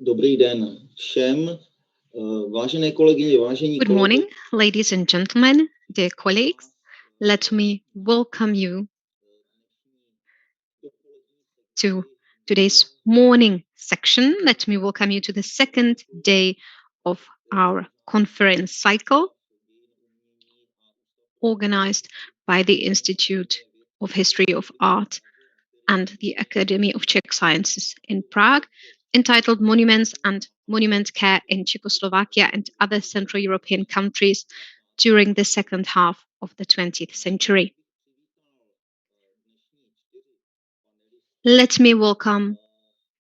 Dobrý den všem, vážené kolegyně, vážení Good morning, ladies and gentlemen, dear colleagues. Let me welcome you to today's morning section. Let me welcome you to the second day of our conference cycle, organized by the Institute of History of Art and the Academy of Czech Sciences in Prague, entitled Monuments and Monument Care in Czechoslovakia and Other Central European Countries during the second half of the 20th century. Let me welcome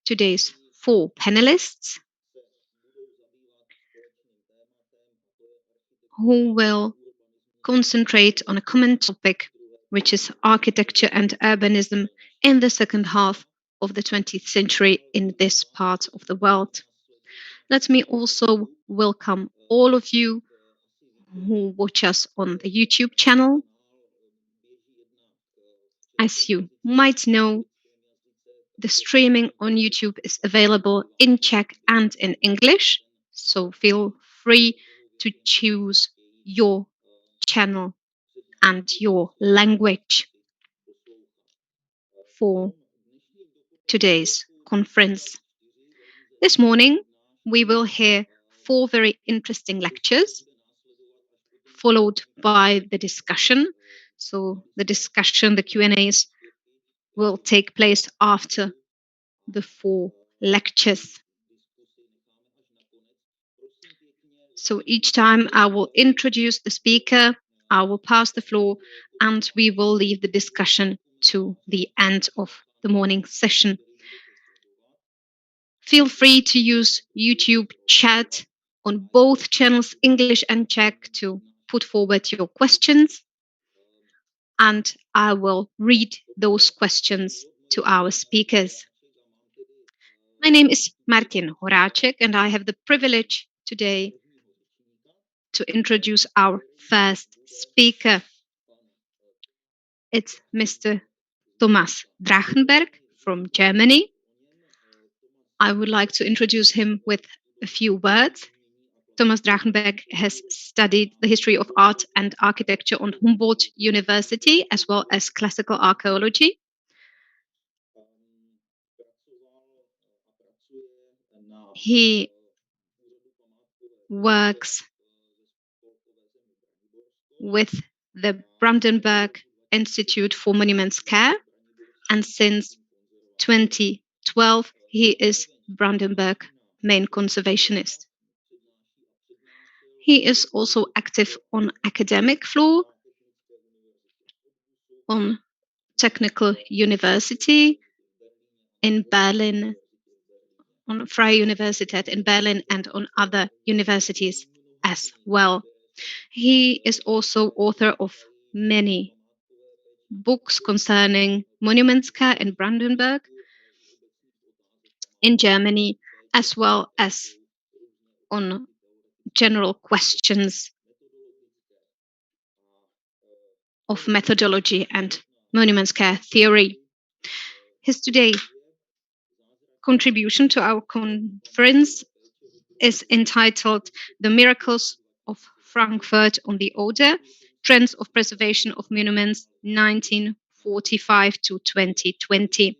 today's 4 panelists who will concentrate on a common topic, which is architecture and urbanism in the second half of the 20th century in this part of the world. Let me also welcome all of you who watch us on the YouTube channel. As you might know, the streaming on YouTube is available in Czech and in English, so feel free to choose your channel and your language for today's conference. This morning, we will hear 4 very interesting lectures, followed by the discussion. So the discussion, the Q&As, will take place after the 4 lectures. So each time I will introduce the speaker, I will pass the floor, and we will leave the discussion to the end of the morning session. Feel free to use YouTube chat on both channels, English and Czech, to put forward your questions, and I will read those questions to our speakers. My name is Martina Horáček, and I have the privilege today to introduce our first speaker. It's Mr. Thomas Drachenberg from Germany. I would like to introduce him with a few words. Thomas Drachenberg has studied the history of art and architecture on Humboldt University, as well as classical archaeology. He works with the Brandenburg Institute for Monuments Care, and since 2012, he is Brandenburg main conservationist. He is also active on academic floor, on Technical University in Berlin, on Freie Universität in Berlin, and on other universities as well. He is also author of many books concerning monuments care in Brandenburg, in Germany, as well as on general questions of methodology and monuments care theory. His today contribution to our conference is entitled The Miracles of Frankfurt on the Oder, Trends of Preservation of Monuments 1945 to 2020.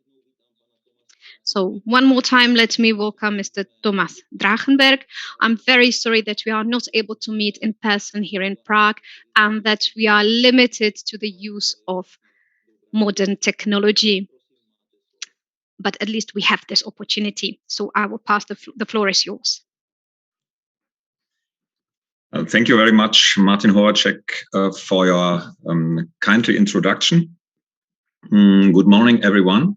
So one more time, let me welcome Mr. Thomas Drachenberg. I'm very sorry that we are not able to meet in person here in Prague and that we are limited to the use of modern technology. But at least we have this opportunity. So I will pass the floor is yours. Thank you very much, Martin Horáček, for your kindly introduction. Good morning, everyone.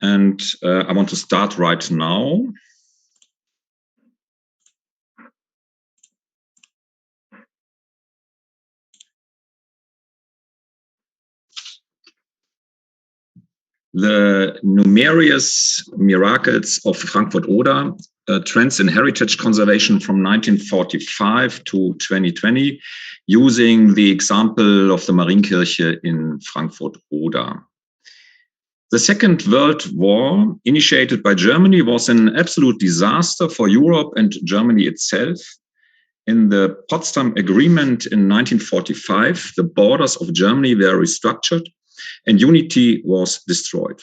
And I want to start right now. The numerous miracles of Frankfurt Oder, trends in heritage conservation from 1945 to 2020, using the example of the Marienkirche in Frankfurt Oder. The Second World War, initiated by Germany, was an absolute disaster for Europe and Germany itself. In the Potsdam Agreement in 1945, the borders of Germany were restructured and unity was destroyed.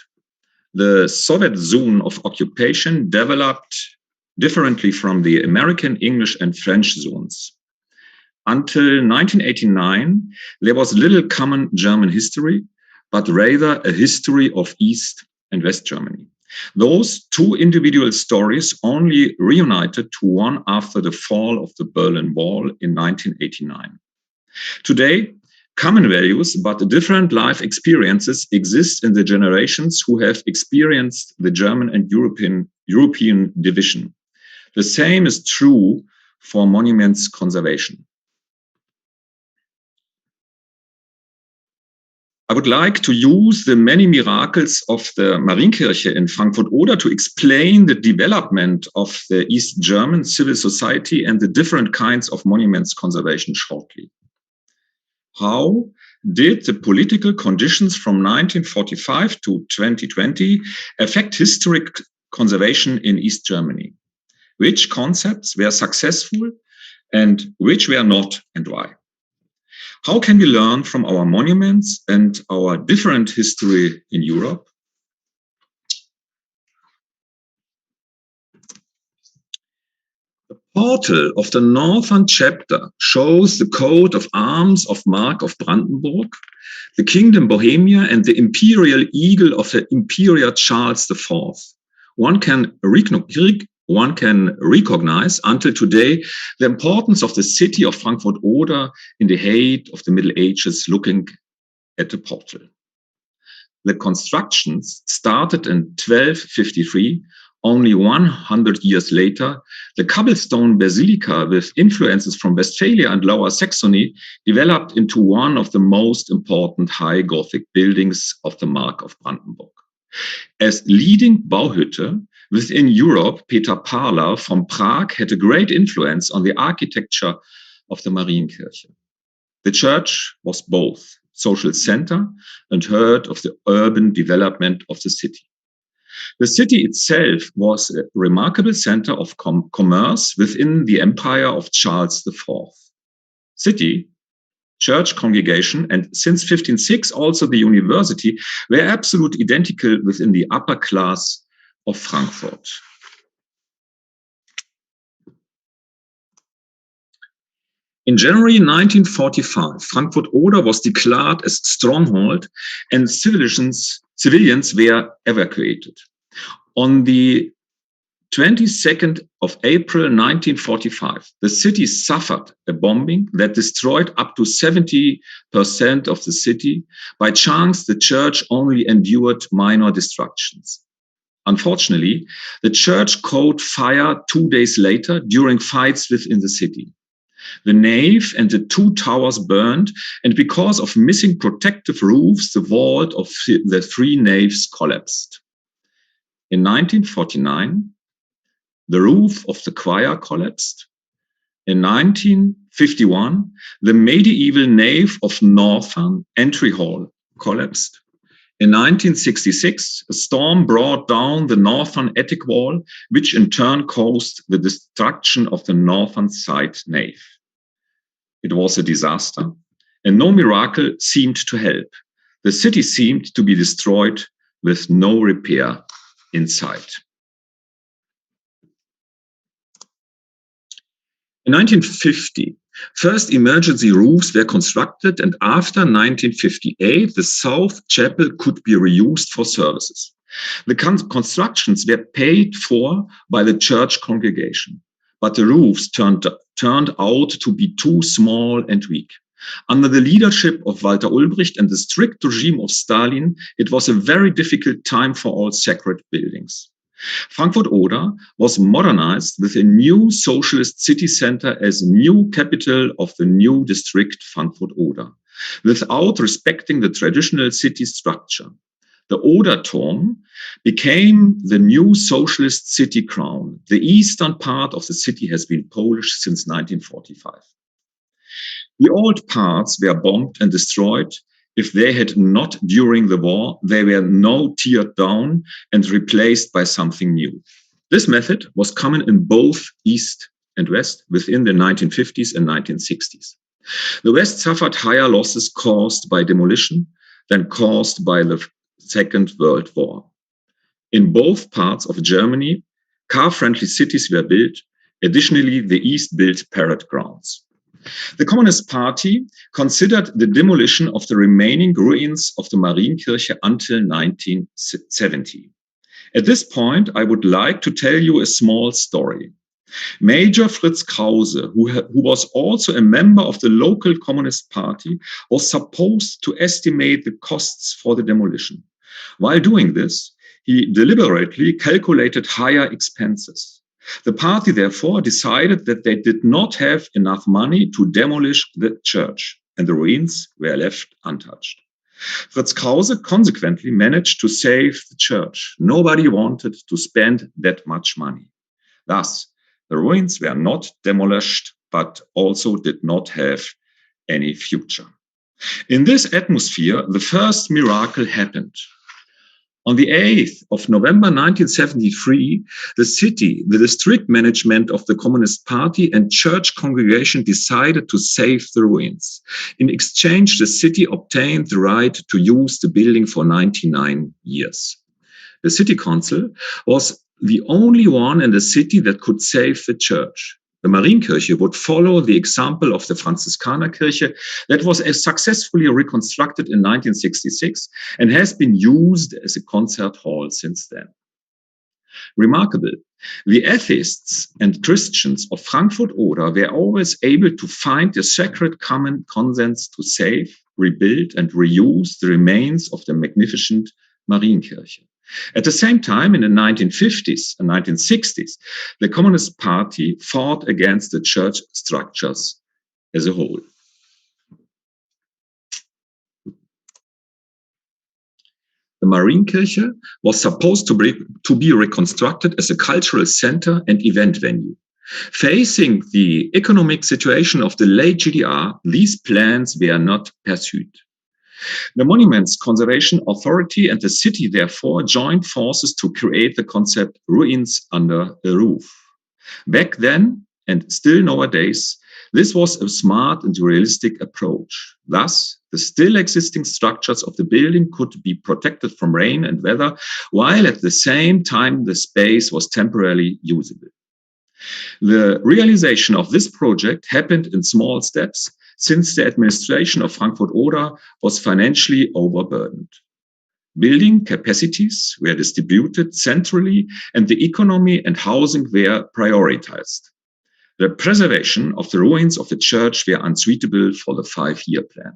The Soviet zone of occupation developed differently from the American, English, and French zones. Until 1989, there was little common German history, but rather a history of East and West Germany. Those two individual stories only reunited to one after the fall of the Berlin Wall in 1989. Today, common values but different life experiences exist in the generations who have experienced the German and European division. The same is true for monuments conservation. I would like to use the many miracles of the Marienkirche in Frankfurt Oder to explain the development of the East German civil society and the different kinds of monuments conservation shortly. How did the political conditions from 1945 to 2020 affect historic conservation in East Germany? Which concepts were successful and which were not, and why? How can we learn from our monuments and our different history in Europe? The portal of the northern chapter shows the coat of arms of Mark of Brandenburg, the kingdom Bohemia, and the imperial eagle of the Emperor Charles IV. One can recognize until today the importance of the city of Frankfurt Oder in the height of the Middle Ages looking at the portal. The constructions started in 1253. Only 100 years later, the cobblestone basilica with influences from Westphalia and Lower Saxony developed into one of the most important high Gothic buildings of the Mark of Brandenburg. As leading Bauhütte within Europe, Peter Parler from Prague had a great influence on the architecture of the Marienkirche. The church was both social center and heart of the urban development of the city. The city itself was a remarkable center of commerce within the empire of Charles IV. City, church congregation, and since 1506 also the university were absolutely identical within the upper class of Frankfurt. In January 1945, Frankfurt Oder was declared as stronghold and civilians were evacuated. On the 22nd of April 1945, the city suffered a bombing that destroyed up to 70% of the city. By chance, the church only endured minor destructions. Unfortunately, the church caught fire 2 days later during fights within the city. The nave and the two towers burned, and because of missing protective roofs, the vault of the three naves collapsed. In 1949, the roof of the choir collapsed. In 1951, the medieval nave of Northern Entry Hall collapsed. In 1966, a storm brought down the northern attic wall, which in turn caused the destruction of the northern side nave. It was a disaster, and no miracle seemed to help. The city seemed to be destroyed with no repair in sight. In 1950, first emergency roofs were constructed, and after 1958, the South Chapel could be reused for services. The constructions were paid for by the church congregation, but the roofs turned out to be too small and weak. Under the leadership of Walter Ulbricht and the strict regime of Stalin, it was a very difficult time for all sacred buildings. Frankfurt Oder was modernized with a new socialist city center as new capital of the new district Frankfurt Oder, without respecting the traditional city structure. The Oder Turm became the new socialist city crown. The eastern part of the city has been Polish since 1945. The old parts were bombed and destroyed, If they had not during the war, they were now teared down and replaced by something new. This method was common in both East and West within the 1950s and 1960s. The West suffered higher losses caused by demolition than caused by the Second World War. In both parts of Germany, car-friendly cities were built. Additionally, the East built parade grounds. The Communist Party considered the demolition of the remaining ruins of the Marienkirche until 1970. At this point, I would like to tell you a small story. Major Fritz Krause, who was also a member of the local Communist Party, was supposed to estimate the costs for the demolition. While doing this, he deliberately calculated higher expenses. The party therefore decided that they did not have enough money to demolish the church, and the ruins were left untouched. Fritz Krause consequently managed to save the church. Nobody wanted to spend that much money. Thus, the ruins were not demolished, but also did not have any future. In this atmosphere, the first miracle happened. On the 8th of November 1973, the city, the district management of the Communist Party and church congregation decided to save the ruins. In exchange, the city obtained the right to use the building for 99 years. The city council was the only one in the city that could save the church. The Marienkirche would follow the example of the Franziskanerkirche that was successfully reconstructed in 1966 and has been used as a concert hall since then. Remarkable, the atheists and Christians of Frankfurt Oder were always able to find a sacred common consent to save, rebuild, and reuse the remains of the magnificent Marienkirche. At the same time, in the 1950s and 1960s, the Communist Party fought against the church structures as a whole. The Marienkirche was supposed to be reconstructed as a cultural center and event venue. Facing the economic situation of the late GDR, these plans were not pursued. The Monuments Conservation Authority and the city therefore joined forces to create the concept ruins under a roof. Back then, and still nowadays, this was a smart and realistic approach. Thus, the still existing structures of the building could be protected from rain and weather, while at the same time the space was temporarily usable. The realization of this project happened in small steps, since the administration of Frankfurt Oder was financially overburdened. Building capacities were distributed centrally, and the economy and housing were prioritized. The preservation of the ruins of the church were unsuitable for the 5-year plan.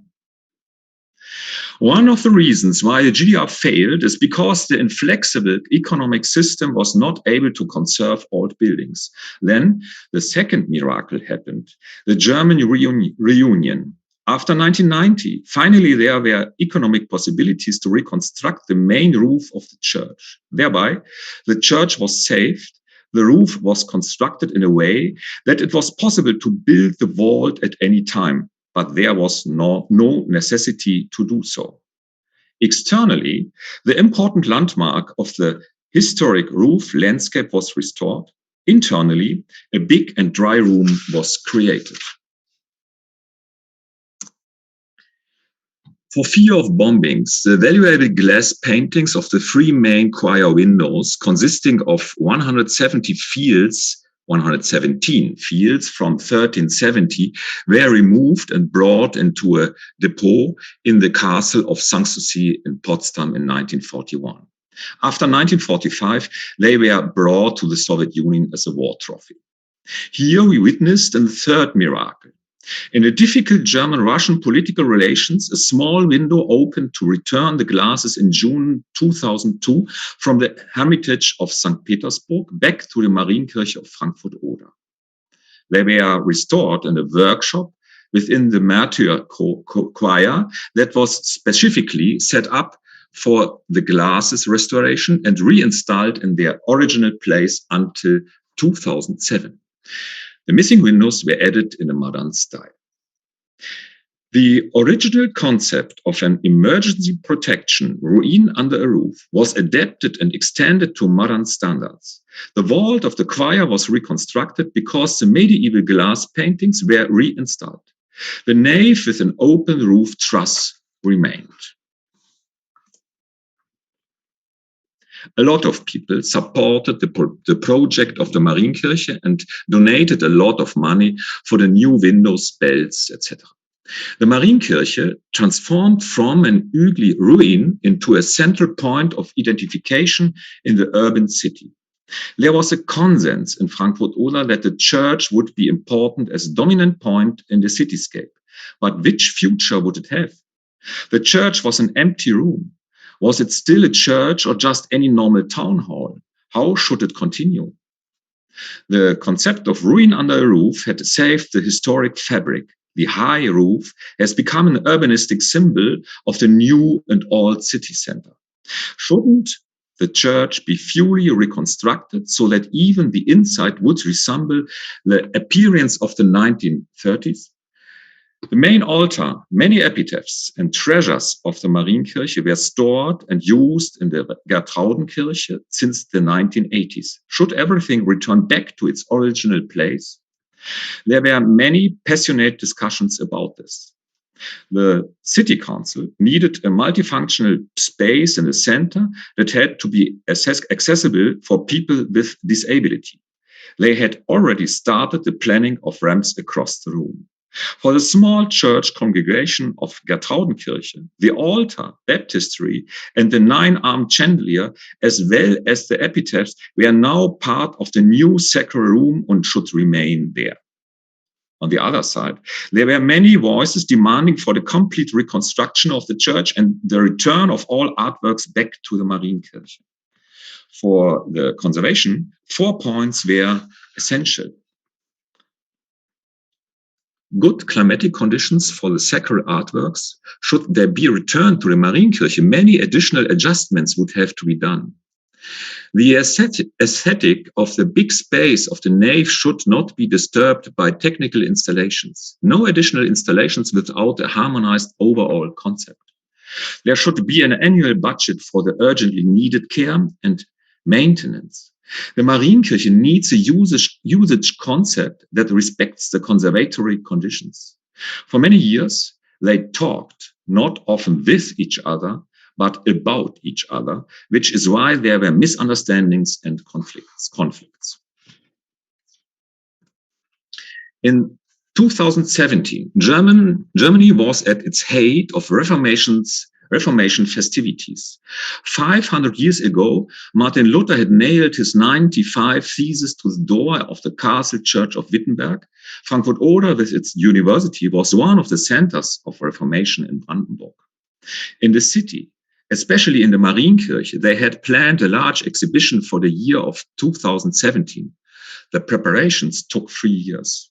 One of the reasons why the GDR failed is because the inflexible economic system was not able to conserve old buildings. Then the second miracle happened, the German reunion. After 1990, finally there were economic possibilities to reconstruct the main roof of the church. Thereby, the church was saved. The roof was constructed in a way that it was possible to build the vault at any time, but there was no necessity to do so. Externally, the important landmark of the historic roof landscape was restored. Internally, a big and dry room was created. For fear of bombings, the valuable glass paintings of the 3 main choir windows, consisting of 117 fields from 1370, were removed and brought into a depot in the castle of Sanssouci in Potsdam in 1941. After 1945, they were brought to the Soviet Union as a war trophy. Here we witnessed a third miracle. In the difficult German-Russian political relations, a small window opened to return the glasses in June 2002 from the Hermitage of St. Petersburg back to the Marienkirche of Frankfurt Oder. They were restored in a workshop within the Mertová choir that was specifically set up for the glasses restoration and reinstalled in their original place until 2007. The missing windows were added in a modern style. The original concept of an emergency protection ruin under a roof was adapted and extended to modern standards. The vault of the choir was reconstructed because the medieval glass paintings were reinstalled. The nave with an open roof truss remained. A lot of people supported the project of the Marienkirche and donated a lot of money for the new windows, bells, etc. The Marienkirche transformed from an ugly ruin into a central point of identification in the urban city. There was a consensus in Frankfurt Oder that the church would be important as a dominant point in the cityscape. But which future would it have? The church was an empty room. Was it still a church or just any normal town hall? How should it continue? The concept of ruin under a roof had saved the historic fabric. The high roof has become an urbanistic symbol of the new and old city center. Shouldn't the church be fully reconstructed so that even the inside would resemble the appearance of the 1930s? The main altar, many epitaphs and treasures of the Marienkirche were stored and used in the Gertraudenkirche since the 1980s. Should everything return back to its original place? There were many passionate discussions about this. The city council needed a multifunctional space in the center that had to be accessible for people with disability. They had already started the planning of ramps across the room. For the small church congregation of Gertraudenkirche, the altar, baptistry, and the 9-armed chandelier, as well as the epitaphs, were now part of the new sacred room and should remain there. On the other side, there were many voices demanding for the complete reconstruction of the church and the return of all artworks back to the Marienkirche. For the conservation, 4 points were essential. Good climatic conditions for the sacred artworks. Should they be returned to the Marienkirche, many additional adjustments would have to be done. The aesthetic of the big space of the nave should not be disturbed by technical installations. No additional installations without a harmonized overall concept. There should be an annual budget for the urgently needed care and maintenance. The Marienkirche needs a usage concept that respects the conservatory conditions. For many years, they talked not often with each other, but about each other, which is why there were misunderstandings and conflicts. In 2017, Germany was at its height of Reformation festivities. 500 years ago, Martin Luther had nailed his 95 theses to the door of the castle church of Wittenberg. Frankfurt Oder, with its university, was one of the centers of Reformation in Brandenburg. In the city, especially in the Marienkirche, they had planned a large exhibition for the year of 2017. The preparations took 3 years.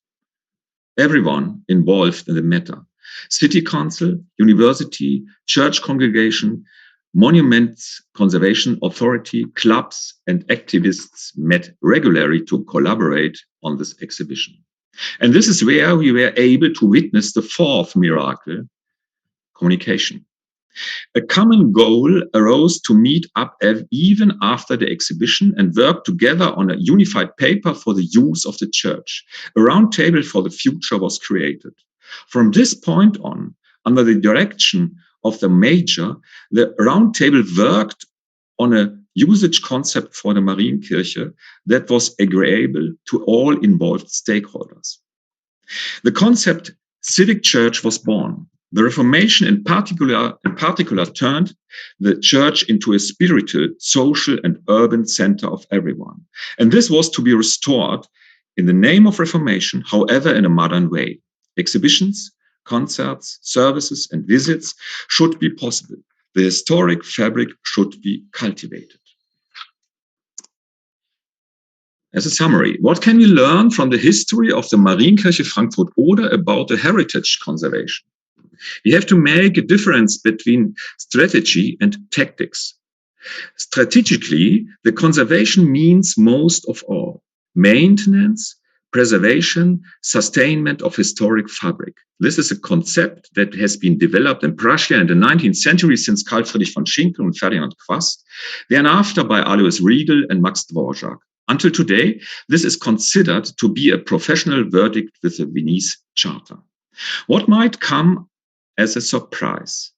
Everyone involved in the matter, City Council, University, Church Congregation, Monuments Conservation Authority, clubs and activists met regularly to collaborate on this exhibition. And this is where we were able to witness the fourth miracle, communication. A common goal arose to meet up even after the exhibition and work together on a unified paper for the use of the church. A round table for the future was created. From this point on, under the direction of the major, the round table worked on a usage concept for the Marienkirche that was agreeable to all involved stakeholders. The concept civic church was born. The Reformation in particular turned the church into a spiritual, social, and urban center of everyone. And this was to be restored in the name of Reformation, however, in a modern way. Exhibitions, concerts, services, and visits should be possible. The historic fabric should be cultivated. As a summary, what can we learn from the history of the Marienkirche Frankfurt Oder about the heritage conservation? We have to make a difference between strategy and tactics. Strategically, the conservation means most of all maintenance, preservation, sustainment of historic fabric. This is a concept that has been developed in Prussia in the 19th century since Carl Friedrich von Schinkel and Ferdinand Quast, then after by Alois Riegel and Max Dvorak. Until today, this is considered to be a professional verdict with the Venice Charter. What might come as a surprise?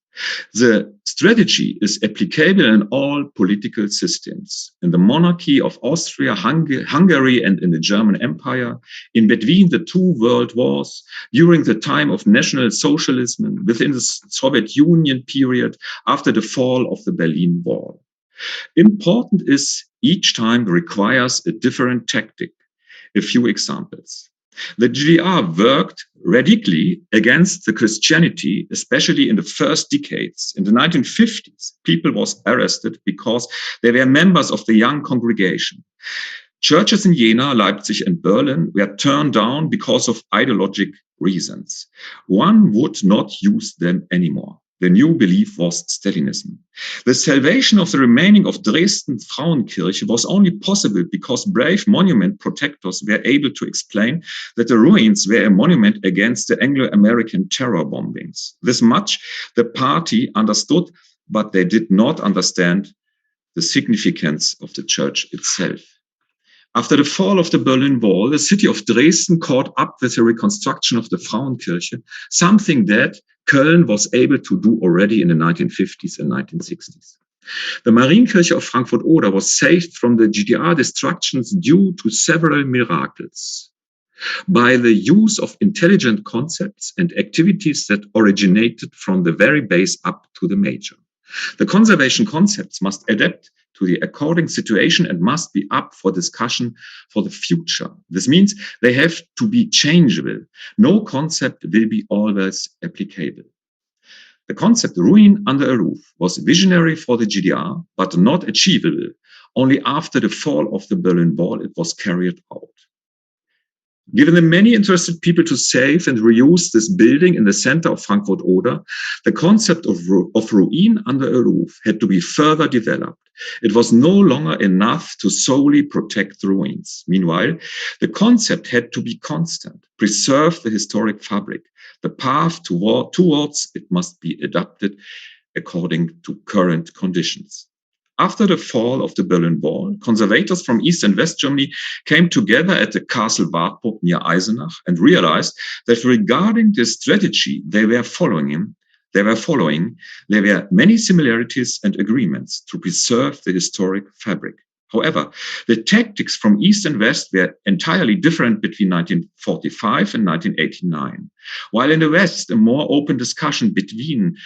The strategy is applicable in all political systems, in the monarchy of Austria, Hungary, and in the German Empire, in between the two world wars, during the time of National Socialism, within the Soviet Union period, after the fall of the Berlin Wall. Important is each time requires a different tactic. A few examples. The GDR worked radically against the Christianity, especially in the first decades. In the 1950s, people was arrested because they were members of the young congregation. Churches in Jena, Leipzig, and Berlin were turned down because of ideological reasons. One would not use them anymore. The new belief was Stalinism. The salvation of the remaining of Dresden Frauenkirche was only possible because brave monument protectors were able to explain that the ruins were a monument against the Anglo-American terror bombings. This much the party understood, but they did not understand the significance of the church itself. After the fall of the Berlin Wall, the city of Dresden caught up with the reconstruction of the Frauenkirche, something that Köln was able to do already in the 1950s and 1960s. The Marienkirche of Frankfurt Oder was saved from the GDR destructions due to several miracles. By the use of intelligent concepts and activities that originated from the very base up to the major. The conservation concepts must adapt to the according situation and must be up for discussion for the future. This means they have to be changeable. No concept will be always applicable. The concept ruin under a roof was visionary for the GDR, but not achievable. Only after the fall of the Berlin Wall it was carried out. Given the many interested people to save and reuse this building in the center of Frankfurt Oder, the concept of ruin under a roof had to be further developed. It was no longer enough to solely protect the ruins. Meanwhile, the concept had to be constant, preserve the historic fabric. The path towards it must be adapted according to current conditions. After the fall of the Berlin Wall, conservators from East and West Germany came together at the Castle Wartburg near Eisenach and realized that regarding the strategy they were following, there were many similarities and agreements to preserve the historic fabric. However, the tactics from East and West were entirely different between 1945 and 1989. While in the West, a more open discussion between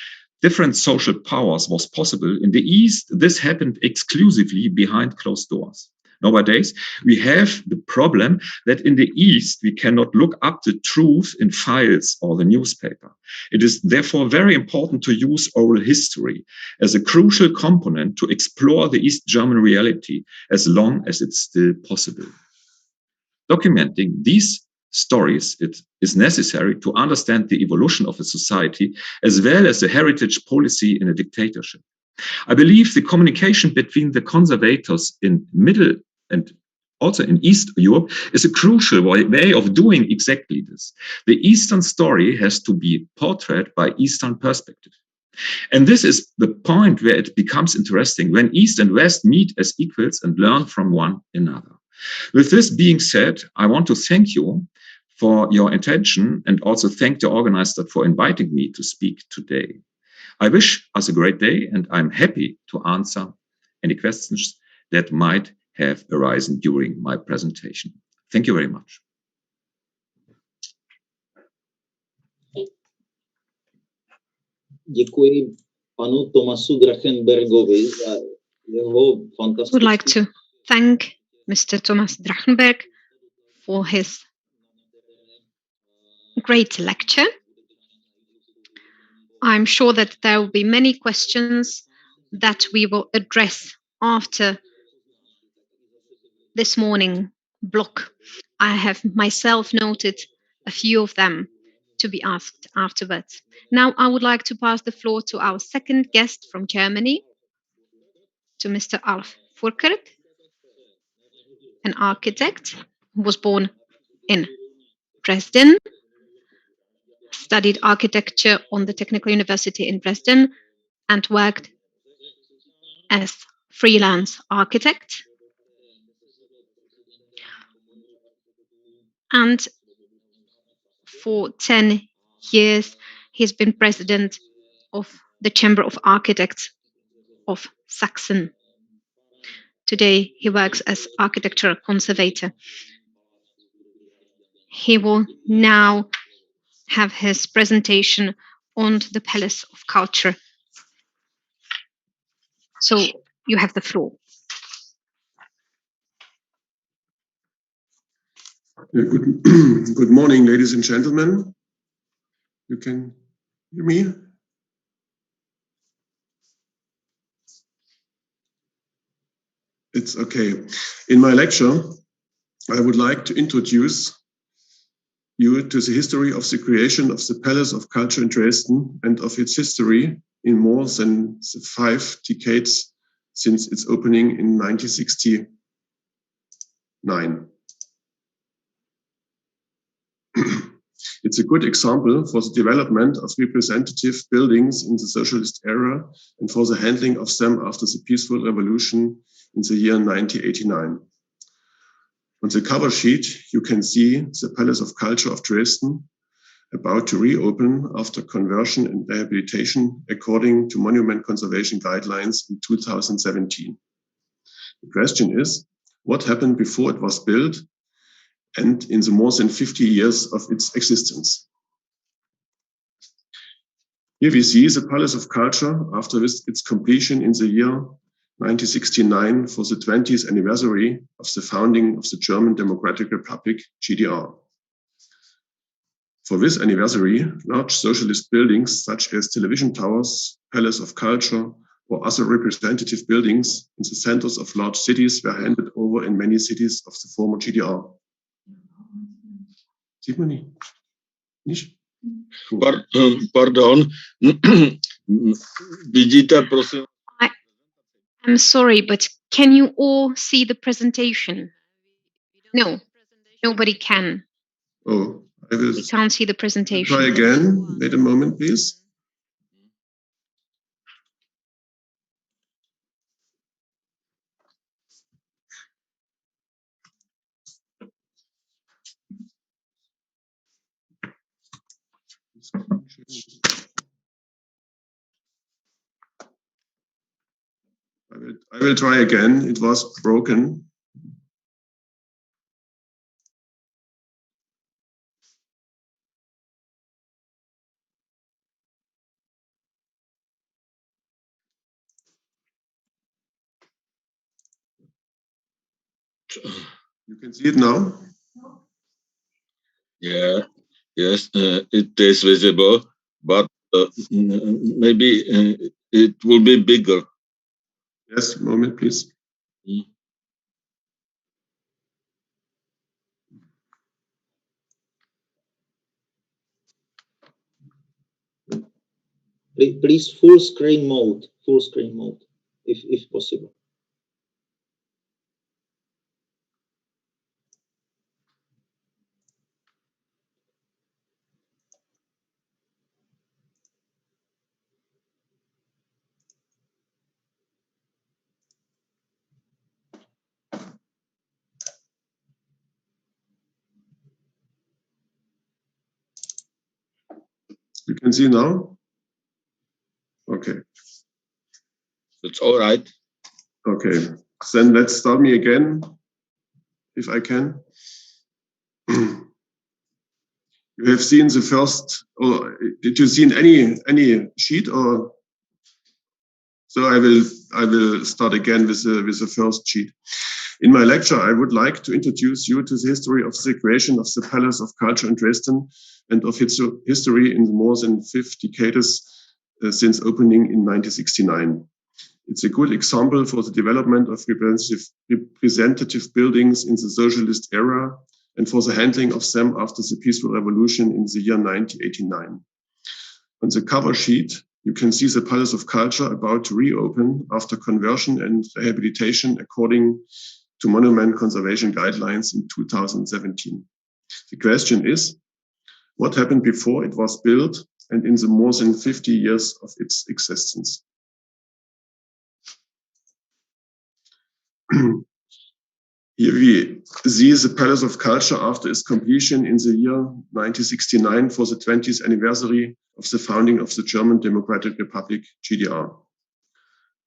different social powers was possible, in the East, this happened exclusively behind closed doors. Nowadays, we have the problem that in the East, we cannot look up the truth in files or the newspaper. It is therefore very important to use oral history as a crucial component to explore the East German reality as long as it's still possible. Documenting these stories, it is necessary to understand the evolution of a society as well as the heritage policy in a dictatorship. I believe the communication between the conservators in Middle and also in East Europe is a crucial way of doing exactly this. The Eastern story has to be portrayed by Eastern perspective. And this is the point where it becomes interesting when East and West meet as equals and learn from one another. With this being said, I want to thank you for your attention and also thank the organizer for inviting me to speak today. I wish us a great day and I'm happy to answer any questions that might have arisen during my presentation. Thank you very much. Děkuji panu Tomasu Drachenbergovi za jeho fantastický... Would like to thank Mr. Thomas Drachenberg for his great lecture. I'm sure that there will be many questions that we will address after this morning block. I have myself noted a few of them to be asked afterwards. Now I would like to pass the floor to our second guest from Germany, to Mr. Alf Folkert, an architect who was born in Dresden, studied architecture on the Technical University in Dresden, and worked as freelance architect. And for 10 years, he's been president of the Chamber of Architects of Saxony. Today, he works as architectural conservator. He will now have his presentation on the Palace of Culture. So you have the floor. Good morning, ladies and gentlemen. You can hear me? It's okay. In my lecture, I would like to introduce you to the history of the creation of the Palace of Culture in Dresden and of its history in more than 5 decades since its opening in 1969. It's a good example for the development of representative buildings in the socialist era and for the handling of them after the peaceful revolution in the year 1989. On the cover sheet, you can see the Palace of Culture of Dresden, about to reopen after conversion and rehabilitation according to monument conservation guidelines in 2017. The question is, what happened before it was built and in the more than 50 years of its existence? Here we see the Palace of Culture after its completion in the year 1969 for the 20th anniversary of the founding of the German Democratic Republic, GDR. For this anniversary, large socialist buildings such as television towers, Palace of Culture, or other representative buildings in the centers of large cities were handed over in many cities of the former GDR. Sieht man nicht? Nicht? Pardon. Vidíte, prosím. I'm sorry, but can you all see the presentation? No, nobody can. Oh, I will. We can't see the presentation. Try again. Wait a moment, please. I will try again. It was broken. You can see it now? Yeah, yes, it is visible, but maybe it will be bigger. Yes, moment, please. Please, full screen mode, if possible. You can see now? Okay. It's all right. Okay, then let's start me again, if I can. You have seen the first, or did you see any sheet, or? So I will start again with the first sheet. In my lecture, I would like to introduce you to the history of the creation of the Palace of Culture in Dresden and of its history in more than 5 decades since opening in 1969. It's a good example for the development of representative buildings in the socialist era and for the handling of them after the peaceful revolution in the year 1989. On the cover sheet, you can see the Palace of Culture about to reopen after conversion and rehabilitation according to monument conservation guidelines in 2017. The question is, what happened before it was built and in the more than 50 years of its existence? Here we see the Palace of Culture after its completion in the year 1969 for the 20th anniversary of the founding of the German Democratic Republic, GDR.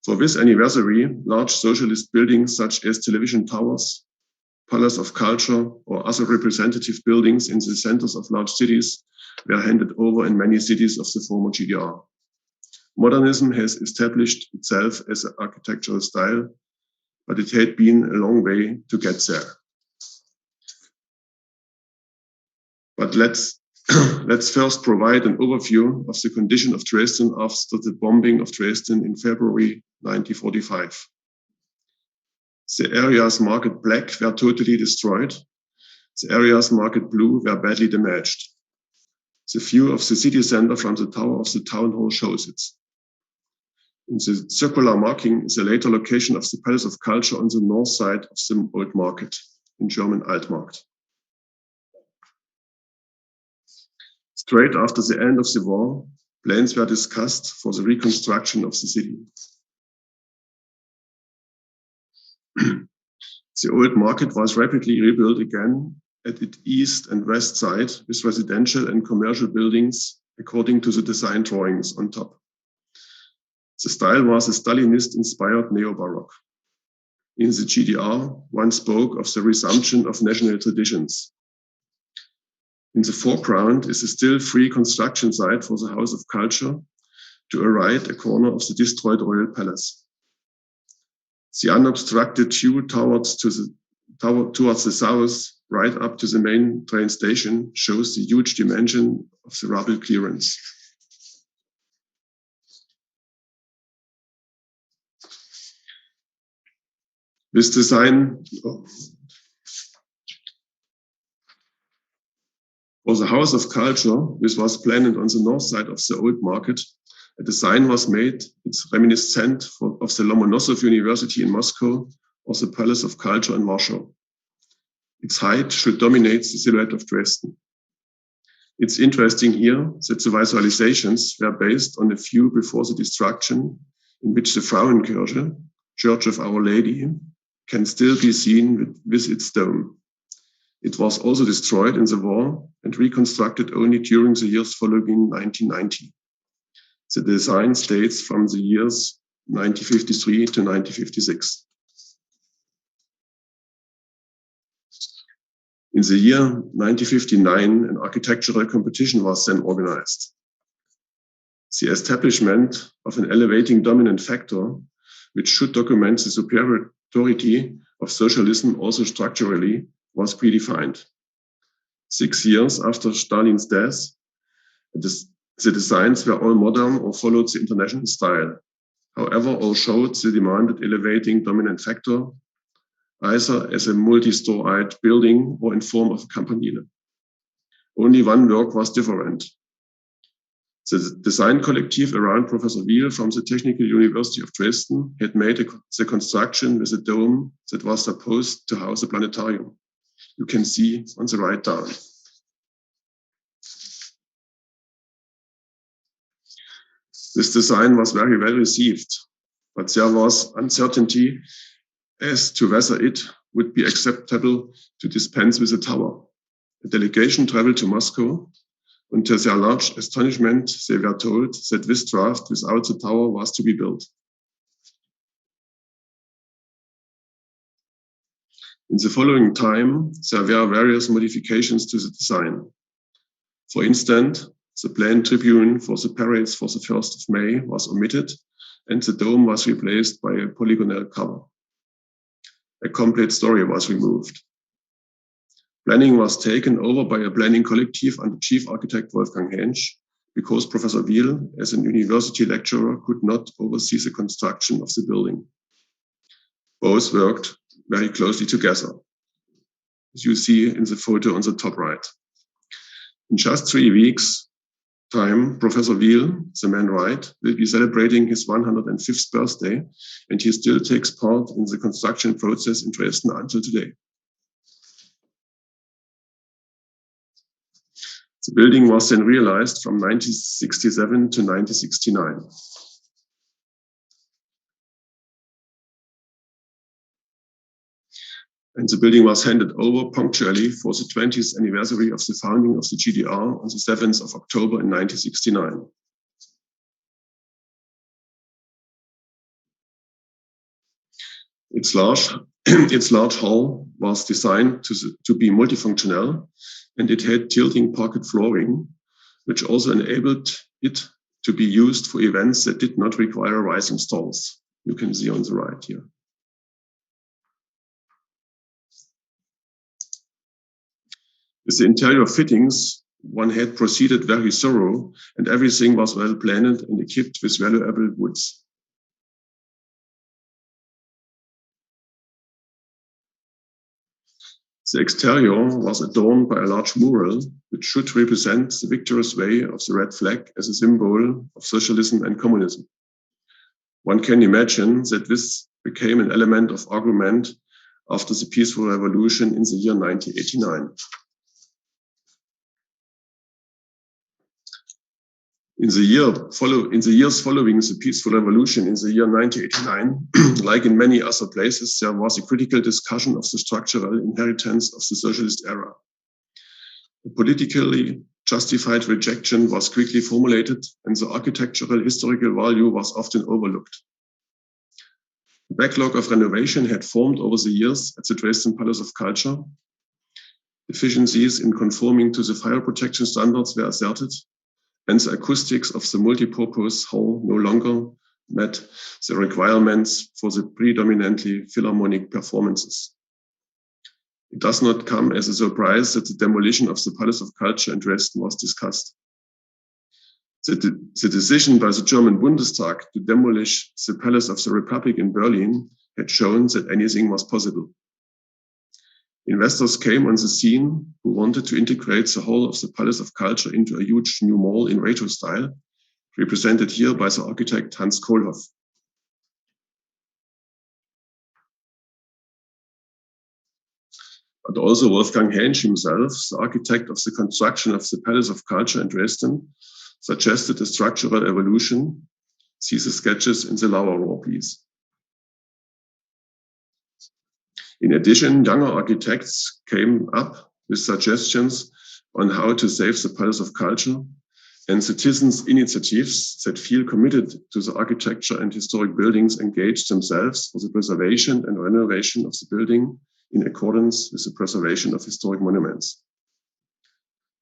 For this anniversary, large socialist buildings such as television towers, Palace of Culture, or other representative buildings in the centers of large cities were handed over in many cities of the former GDR. Modernism has established itself as an architectural style, but it had been a long way to get there. But let's first provide an overview of the condition of Dresden after the bombing of Dresden in February 1945. The areas marked black were totally destroyed. The areas marked blue were badly damaged. The view of the city center from the tower of the town hall shows it. In the circular marking is a later location of the Palace of Culture on the north side of the Old Market, in German Altmarkt. Straight after the end of the war, plans were discussed for the reconstruction of the city. The Old Market was rapidly rebuilt again at its east and west side with residential and commercial buildings according to the design drawings on top. The style was a Stalinist-inspired neo-Baroque. In the GDR, one spoke of the resumption of national traditions. In the foreground is a still free construction site for the House of Culture, to the right a corner of the destroyed Royal Palace. The unobstructed view towards the south, right up to the main train station, shows the huge dimension of the rubble clearance. This design for the House of Culture, which was planned on the north side of the Old Market, a design was made. It's reminiscent of the Lomonosov University in Moscow or the Palace of Culture in Warsaw. Its height should dominate the silhouette of Dresden. It's interesting here that the visualizations were based on a view before the destruction, in which the Frauenkirche, Church of Our Lady, can still be seen with its dome. It was also destroyed in the war and reconstructed only during the years following 1990. The design dates from the years 1953 to 1956. In the year 1959, an architectural competition was then organized. The establishment of an elevating dominant factor, which should document the superiority of socialism also structurally, was predefined. 6 years after Stalin's death, the designs were all modern or followed the international style. However, all showed the demanded elevating dominant factor, either as a multi-storeyed building or in form of a campanile. Only one work was different. The design collective around Professor Wiel from the Technical University of Dresden had made the construction with a dome that was supposed to house a planetarium. You can see on the right down. This design was very well received, but there was uncertainty as to whether it would be acceptable to dispense with a tower. A delegation traveled to Moscow, and to their large astonishment, they were told that this draft without the tower was to be built. In the following time, there were various modifications to the design. For instance, the planned tribune for the parades for the 1st of May was omitted, and the dome was replaced by a polygonal cover. A complete story was removed. Planning was taken over by a planning collective under Chief Architect Wolfgang Hensch, because Professor Wiel, as an university lecturer, could not oversee the construction of the building. Both worked very closely together, as you see in the photo on the top right. In just 3 weeks' time, Professor Wiel, the man right, will be celebrating his 105th birthday, and he still takes part in the construction process in Dresden until today. The building was then realized from 1967 to 1969. And the building was handed over punctually for the 20th anniversary of the founding of the GDR on the 7th of October in 1969. Its large hall was designed to be multifunctional, and it had tilting parquet flooring, which also enabled it to be used for events that did not require rising stalls. You can see on the right here. With the interior fittings, one had proceeded very thorough, and everything was well planned and equipped with valuable woods. The exterior was adorned by a large mural, which should represent the victorious way of the red flag as a symbol of socialism and communism. One can imagine that this became an element of argument after the peaceful revolution in the year 1989. In the years following the peaceful revolution in the year 1989, like in many other places, there was a critical discussion of the structural inheritance of the socialist era. A politically justified rejection was quickly formulated, and the architectural historical value was often overlooked. The backlog of renovation had formed over the years at the Dresden Palace of Culture. Deficiencies in conforming to the fire protection standards were asserted, and the acoustics of the multipurpose hall no longer met the requirements for the predominantly philharmonic performances. It does not come as a surprise that the demolition of the Palace of Culture in Dresden was discussed. The decision by the German Bundestag to demolish the Palace of the Republic in Berlin had shown that anything was possible. Investors came on the scene who wanted to integrate the whole of the Palace of Culture into a huge new mall in retro style, represented here by the architect Hans Kohlhoff. But also Wolfgang Hensch himself, the architect of the construction of the Palace of Culture in Dresden, suggested a structural evolution. See the sketches in the lower row, please. In addition, younger architects came up with suggestions on how to save the Palace of Culture, and citizens' initiatives that feel committed to the architecture and historic buildings engaged themselves for the preservation and renovation of the building in accordance with the preservation of historic monuments.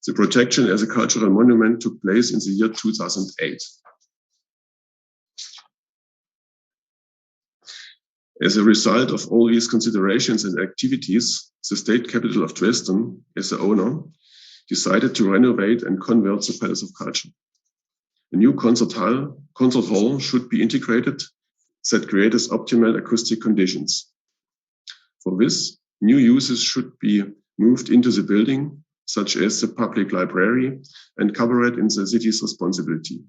The protection as a cultural monument took place in the year 2008. As a result of all these considerations and activities, the state capital of Dresden, as the owner, decided to renovate and convert the Palace of Culture. A new concert hall should be integrated that creates optimal acoustic conditions. For this, new uses should be moved into the building, such as the public library and cabaret in the city's responsibility.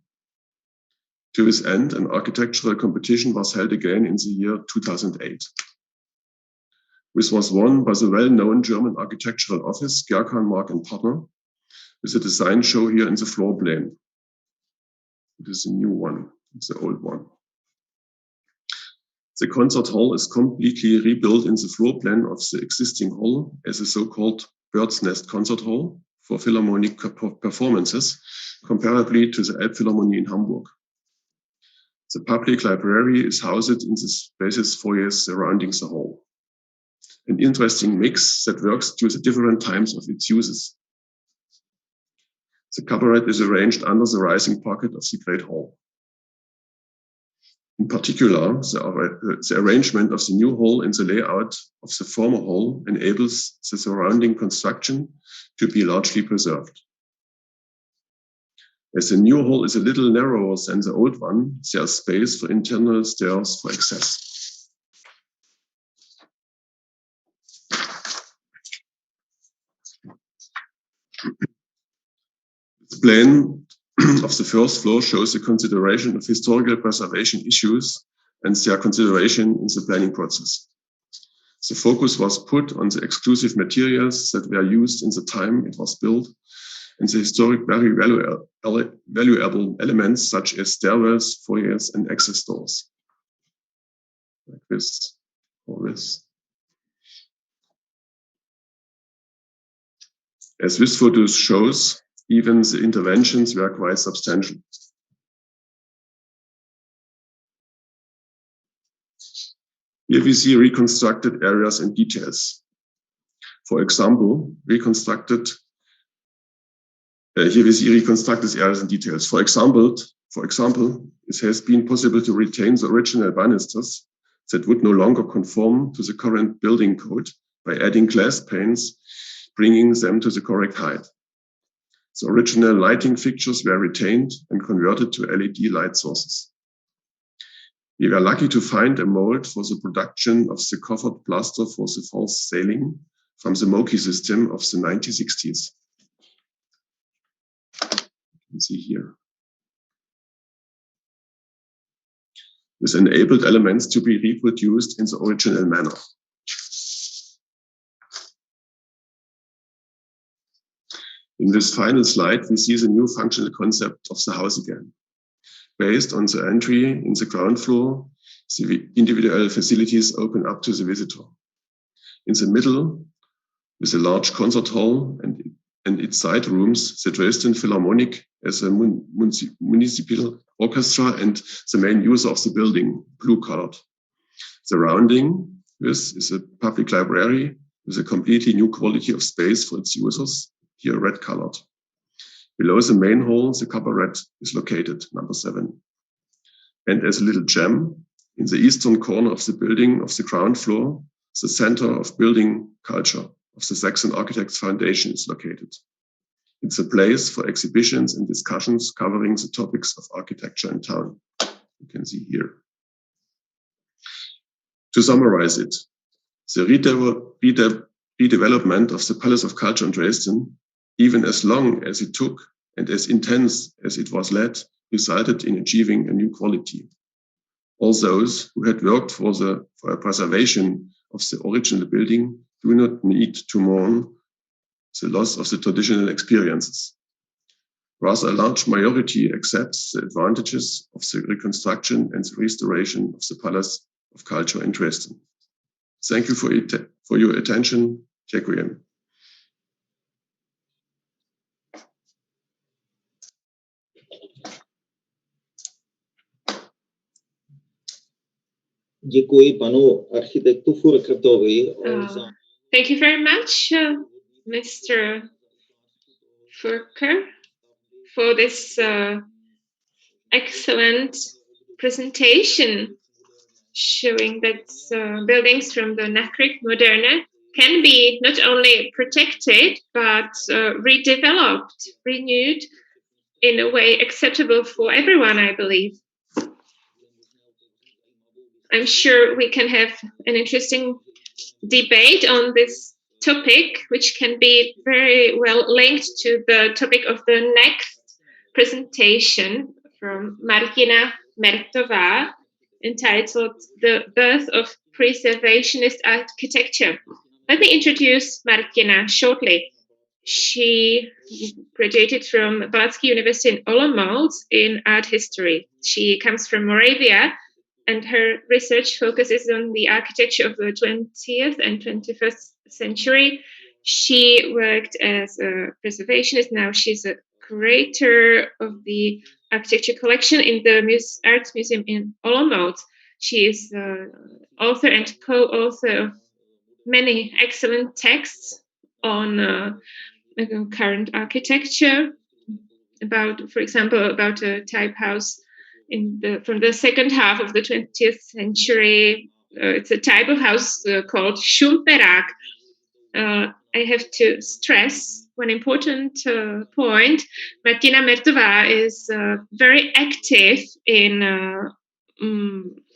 To this end, an architectural competition was held again in the year 2008. This was won by the well-known German architectural office, Gerkan, Mark & Partner, with a design show here in the floor plan. It is a new one, it's the old one. The concert hall is completely rebuilt in the floor plan of the existing hall as a so-called bird's nest concert hall for philharmonic performances, comparably to the Elbphilharmonie in Hamburg. The public library is housed in the spacious foyers surrounding the hall. An interesting mix that works to the different times of its uses. The cabaret is arranged under the rising parquet of the Great Hall. In particular, the arrangement of the new hall and the layout of the former hall enables the surrounding construction to be largely preserved. As the new hall is a little narrower than the old one, there is space for internal stairs for access. The plan of the first floor shows the consideration of historical preservation issues and their consideration in the planning process. The focus was put on the exclusive materials that were used in the time it was built, and the historic very valuable elements such as stairwells, foyers, and access doors. Like this, or this. As this photo shows, even the interventions were quite substantial. Here we see reconstructed areas and details. For example, here we see reconstructed areas and details. For example, it has been possible to retain the original banisters that would no longer conform to the current building code by adding glass panes, bringing them to the correct height. The original lighting fixtures were retained and converted to LED light sources. We were lucky to find a mold for the production of the covered plaster for the false ceiling from the Moki system of the 1960s. You can see here. This enabled elements to be reproduced in the original manner. In this final slide, we see the new functional concept of the house again. Based on the entry in the ground floor, the individual facilities open up to the visitor. In the middle, with a large concert hall and its side rooms, the Dresden Philharmonic as a municipal orchestra and the main user of the building, blue-colored. Surrounding this is a public library with a completely new quality of space for its users, here red-colored. Below the main hall, the cabaret is located, number 7. And as a little gem, in the eastern corner of the building of the ground floor, the Center of Building Culture of the Saxon Architects Foundation is located. It's a place for exhibitions and discussions covering the topics of architecture in town. You can see here. To summarize it, the redevelopment of the Palace of Culture in Dresden, even as long as it took and as intense as it was led, resulted in achieving a new quality. All those who had worked for a preservation of the original building do not need to mourn the loss of the traditional experiences. Rather, a large majority accepts the advantages of the reconstruction and the restoration of the Palace of Culture in Dresden. Thank you for your attention. Děkujem. Děkuji panu architektu Furkertovi. Thank you very much, Mr. Furkert, for this excellent presentation showing that buildings from the Nachkrieg Moderne can be not only protected, but redeveloped, renewed in a way acceptable for everyone, I believe. I'm sure we can have an interesting debate on this topic, which can be very well linked to the topic of the next presentation from Martina Mertová, entitled The Birth of Preservationist Architecture. Let me introduce Martina shortly. She graduated from Palacký University in Olomouc in art history. She comes from Moravia, and her research focuses on the architecture of the 20th and 21st century. She worked as a preservationist. Now she's a curator of the architecture collection in the Arts Museum in Olomouc. She is author and co-author of many excellent texts on current architecture, for example, about a type house from the second half of the 20th century. It's a type of house called Šumperák. I have to stress one important point. Martina Mertová is very active in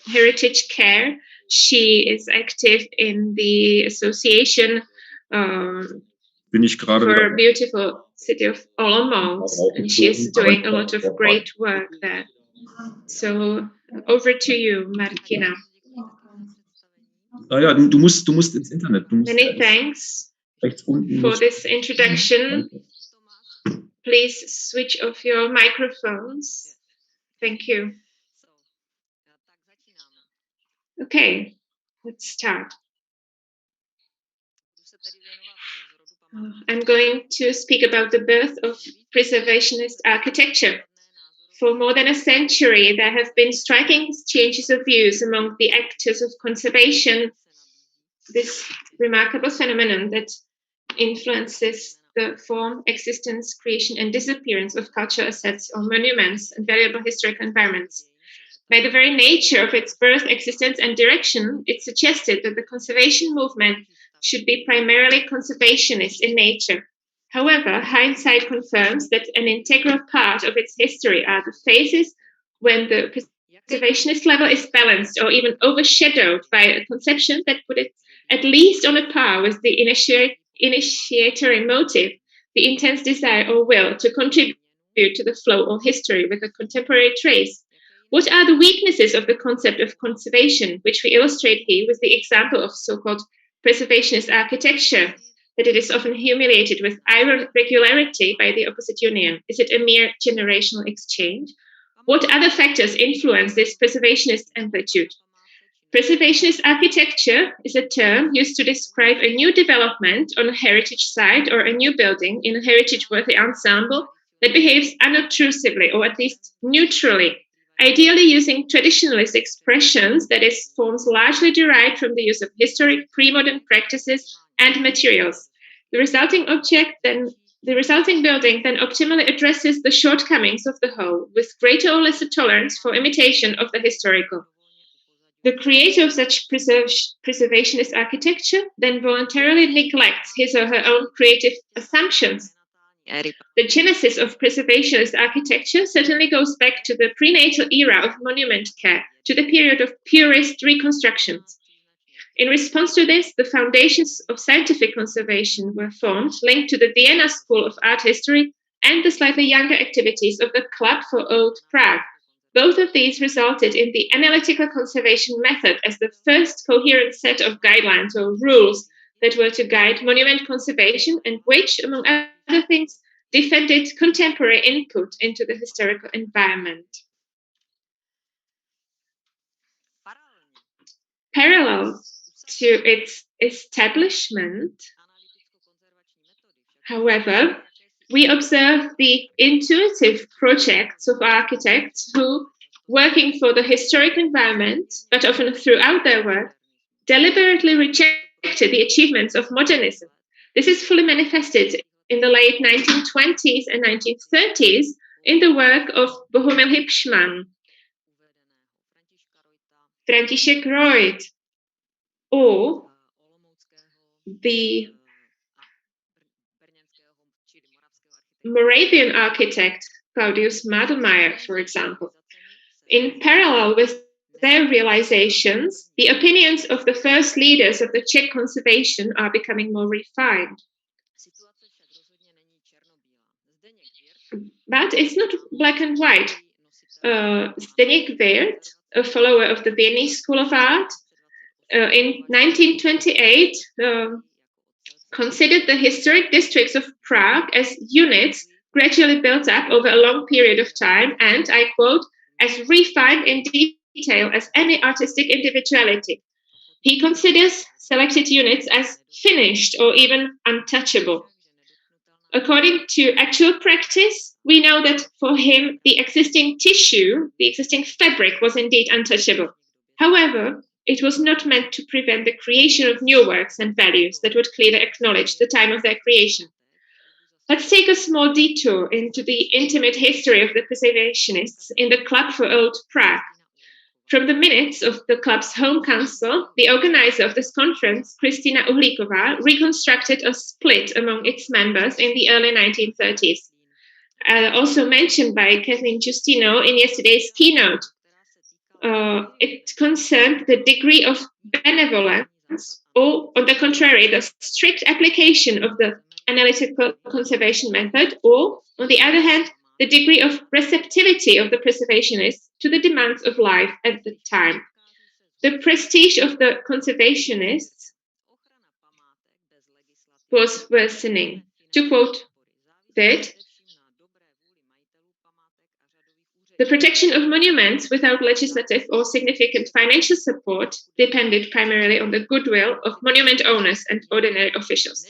heritage care. She is active in the association for a beautiful city of Olomouc, and she is doing a lot of great work there. So over to you, Martina. Du musst ins Internet. Many thanks for this introduction. please switch off your microphones. Thank you. Okay, let's start. I'm going to speak about the birth of Preservationist architecture. For more than a century, there have been striking exchanges of views among the actors of conservation, this remarkable phenomenon that influences the form, existence, creation, and disappearance of cultural assets or monuments and valuable historical environments. By the very nature of its birth, existence, and direction, it suggested that the conservation movement should be primarily conservationist in nature. However, hindsight confirms that an integral part of its history are the phases when the preservationist level is balanced or even overshadowed by a conception that put it at least on a par with the initiatory motive, the intense desire or will to contribute to the flow of history with a contemporary trace. What are the weaknesses of the concept of conservation, which we illustrate here with the example of so-called preservationist architecture, that it is often humiliated with irregularity by the opposite union? Is it a mere generational exchange? What other factors influence this preservationist amplitude? Preservationist architecture is a term used to describe a new development on a heritage site or a new building in a heritage-worthy ensemble that behaves unobtrusively or at least neutrally, ideally using traditionalist expressions, that is, forms largely derived from the use of historic pre-modern practices and materials. The resulting building then optimally addresses the shortcomings of the whole, with greater or lesser tolerance for imitation of the historical. The creator of such preservationist architecture then voluntarily neglects his or her own creative assumptions. The genesis of preservationist architecture certainly goes back to the prenatal era of monument care, to the period of purist reconstructions. In response to this, the foundations of scientific conservation were formed, linked to the Vienna School of Art History and the slightly younger activities of the Club for Old Prague. Both of these resulted in the analytical conservation method as the first coherent set of guidelines or rules that were to guide monument conservation and which, among other things, defended contemporary input into the historical environment. Parallel to its establishment, however, we observe the intuitive projects of architects who, working for the historic environment, but often throughout their work, deliberately rejected the achievements of modernism. This is fully manifested in the late 1920s and 1930s in the work of Bohumil Hipšman, František Reuth, or the Moravian architect Claudius Madelmeier, for example. In parallel with their realizations, the opinions of the first leaders of the Czech conservation are becoming more refined. But it's not black and white. Zdeněk Wirth, a follower of the Viennese School of Art, in 1928 considered the historic districts of Prague as units gradually built up over a long period of time and, I quote, as refined in detail as any artistic individuality. He considers selected units as finished or even untouchable. According to actual practice, we know that for him, the existing tissue, the existing fabric was indeed untouchable. However, it was not meant to prevent the creation of new works and values that would clearly acknowledge the time of their creation. Let's take a small detour into the intimate history of the Preservationists in the Club for Old Prague. From the minutes of the club's home council, the organizer of this conference, Kristina Uhlíková, reconstructed a split among its members in the early 1930s. Also mentioned by Kathleen Justino in yesterday's keynote. It concerned the degree of benevolence, or, on the contrary, the strict application of the analytical conservation method, or, on the other hand, the degree of receptivity of the preservationists to the demands of life at the time. The prestige of the conservationists was worsening. To quote that, The protection of monuments without legislative or significant financial support depended primarily on the goodwill of monument owners and ordinary officials.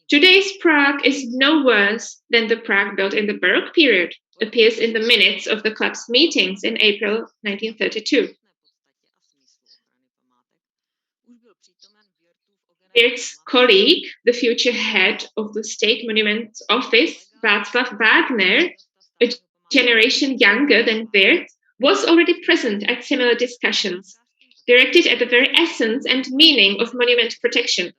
Today's Prague is no worse than the Prague built in the Baroque period, appears in the minutes of the club's meetings in April 1932. Its colleague, the future head of the State Monuments Office, Václav Wagner, a generation younger than Wirth, was already present at similar discussions, directed at the very essence and meaning of monument protection.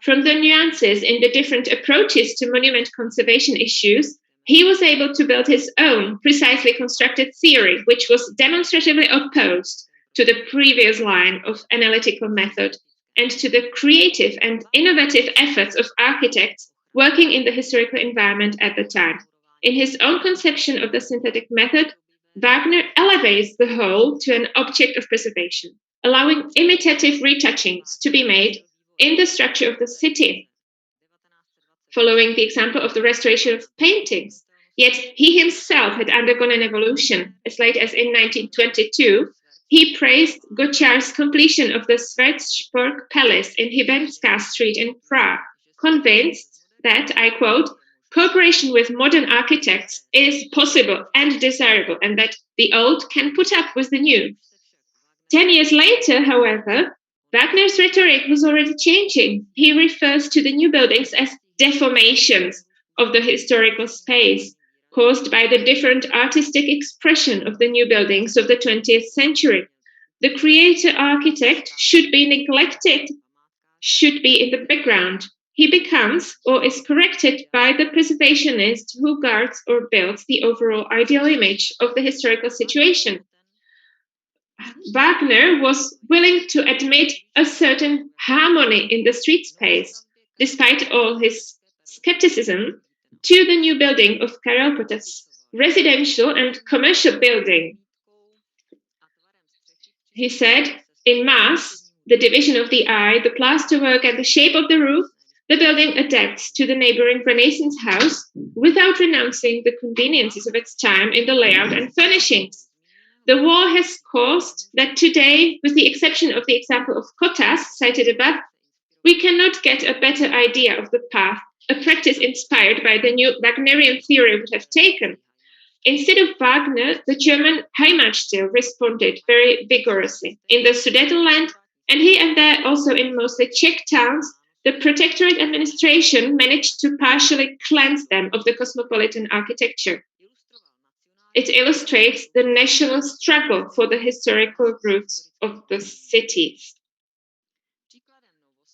From the nuances in the different approaches to monument conservation issues, he was able to build his own precisely constructed theory, which was demonstratively opposed to the previous line of analytical method and to the creative and innovative efforts of architects working in the historical environment at the time. In his own conception of the synthetic method, Wagner elevates the whole to an object of preservation, allowing imitative retouchings to be made in the structure of the city, following the example of the restoration of paintings. Yet he himself had undergone an evolution. As late as in 1922, he praised Gottschalk's completion of the Schwarzburg Palace in Hybenská Street in Prague, convinced that, I quote, cooperation with modern architects is possible and desirable, and that the old can put up with the new. 10 years later, however, Wagner's rhetoric was already changing. He refers to the new buildings as deformations of the historical space, caused by the different artistic expression of the new buildings of the 20th century. The creator architect should be neglected, should be in the background. He becomes or is corrected by the preservationist who guards or builds the overall ideal image of the historical situation. Wagner was willing to admit a certain harmony in the street space, despite all his skepticism, to the new building of Karel Popper's residential and commercial building. He said, in mass, the division of the eye, the plasterwork and the shape of the roof, the building adapts to the neighboring Renaissance house without renouncing the conveniences of its time in the layout and furnishings. The war has caused that today, with the exception of the example of Kotas cited above, we cannot get a better idea of the path a practice inspired by the new Wagnerian theory would have taken. Instead of Wagner, the German Heimatstil responded very vigorously. In the Sudetenland, and here and there also in mostly Czech towns, the protectorate administration managed to partially cleanse them of the cosmopolitan architecture. It illustrates the national struggle for the historical roots of the cities.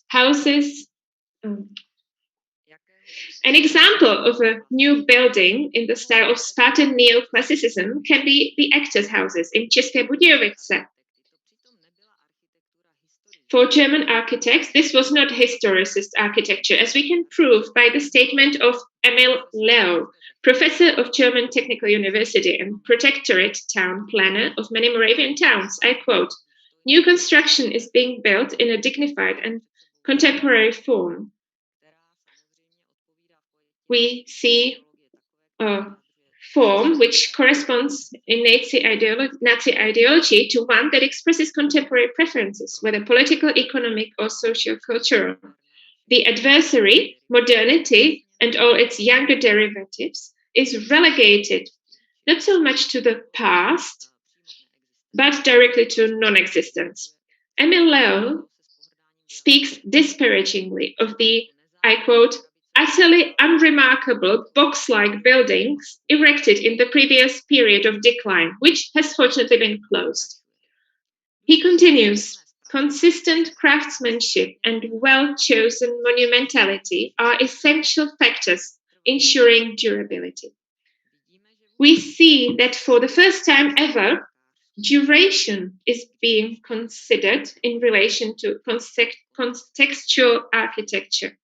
Houses. An example of a new building in the style of Spartan neoclassicism can be the actors' houses in České Budějovice. For German architects, this was not historicist architecture, as we can prove by the statement of Emil Leo, professor of German Technical University and protectorate town planner of many Moravian towns. I quote, "New construction is being built in a dignified and contemporary form. We see a form which corresponds in Nazi ideology to one that expresses contemporary preferences, whether political, economic, or socio-cultural. The adversary, modernity, and all its younger derivatives, is relegated not so much to the past, but directly to non-existence." Emil Leo speaks disparagingly of the, I quote, "utterly unremarkable box-like buildings erected in the previous period of decline, which has fortunately been closed." He continues, "Consistent craftsmanship and well-chosen monumentality are essential factors ensuring durability." We see that for the first time ever, duration is being considered in relation to contextual architecture.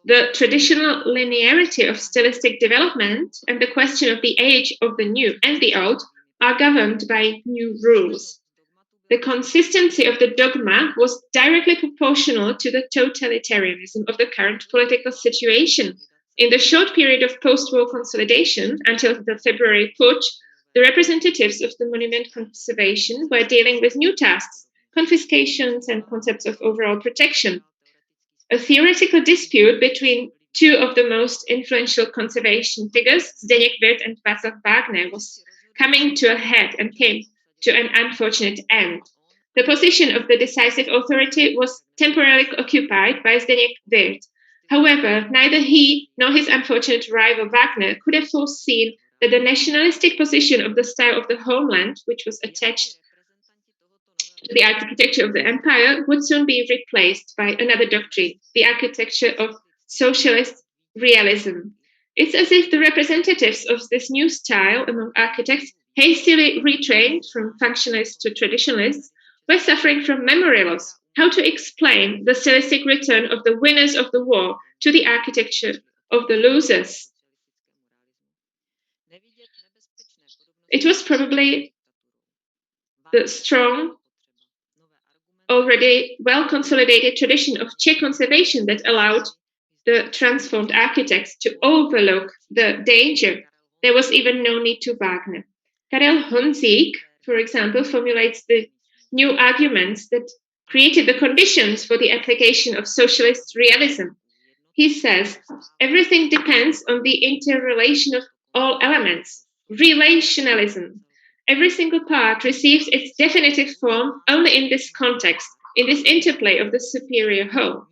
The traditional linearity of stylistic development and the question of the age of the new and the old are governed by new rules. The consistency of the dogma was directly proportional to the totalitarianism of the current political situation. In the short period of post-war consolidation until the February putsch, the representatives of the monument conservation were dealing with new tasks, confiscations and concepts of overall protection. A theoretical dispute between two of the most influential conservation figures, Zdeněk Wirth and Václav Wagner, was coming to a head and came to an unfortunate end. The position of the decisive authority was temporarily occupied by Zdeněk Wirth. However, neither he nor his unfortunate rival Wagner could have foreseen that the nationalistic position of the style of the homeland, which was attached to the architecture of the empire, would soon be replaced by another doctrine, the architecture of socialist realism. It's as if the representatives of this new style among architects, hastily retrained from functionalists to traditionalists, were suffering from memory loss. How to explain the stylistic return of the winners of the war to the architecture of the losers? It was probably the strong, already well-consolidated tradition of Czech conservation that allowed the transformed architects to overlook the danger. There was even no need to Wagner. Karel Honzík, for example, formulates the new arguments that created the conditions for the application of socialist realism. He says, everything depends on the interrelation of all elements, relationalism. Every single part receives its definitive form only in this context, in this interplay of the superior whole.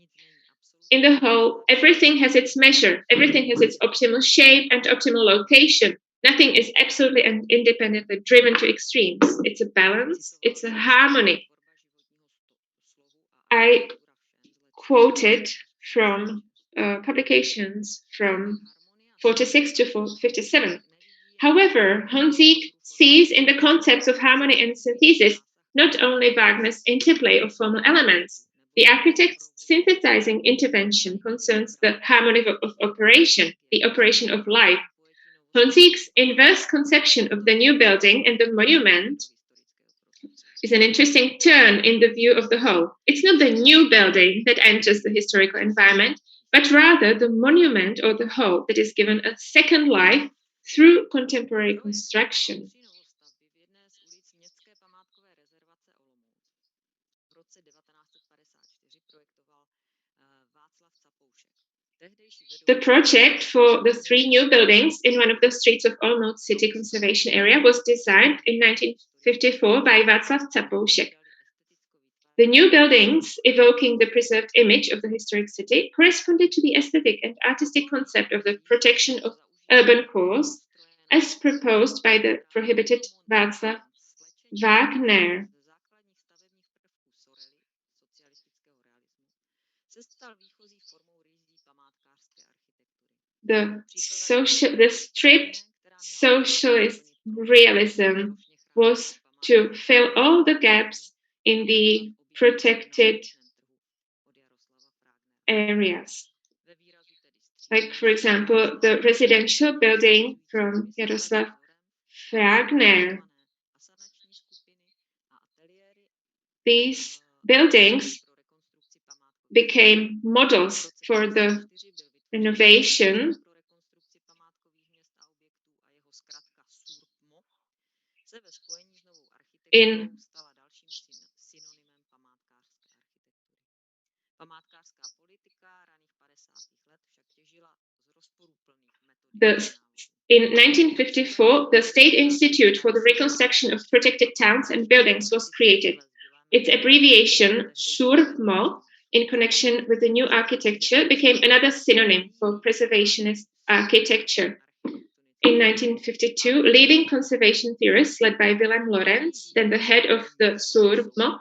In the whole, everything has its measure, everything has its optimal shape and optimal location. Nothing is absolutely and independently driven to extremes. It's a balance, it's a harmony. I quoted from publications from 46 to 57. However, Honzík sees in the concepts of harmony and synthesis not only Wagner's interplay of formal elements. The architect's synthesizing intervention concerns the harmony of operation, the operation of life. Honzík's inverse conception of the new building and the monument is an interesting turn in the view of the whole. It's not the new building that enters the historical environment, but rather the monument or the whole that is given a second life through contemporary construction. The project for the 3 new buildings in one of the streets of Olomouc city conservation area was designed in 1954 by Václav Zapoušek. The new buildings, evoking the preserved image of the historic city, corresponded to the aesthetic and artistic concept of the protection of urban cores, as proposed by the prohibited Václav Wagner. The stripped socialist realism was to fill all the gaps in the protected areas. Like, for example, the residential building from Jaroslav Wagner. These buildings became models for the renovation in in 1954, the State Institute for the Reconstruction of Protected Towns and Buildings was created. Its abbreviation, SURMO, in connection with the new architecture, became another synonym for Preservationist Architecture. In 1952, leading conservation theorists led by Wilhelm Lorenz, then the head of the SURMO,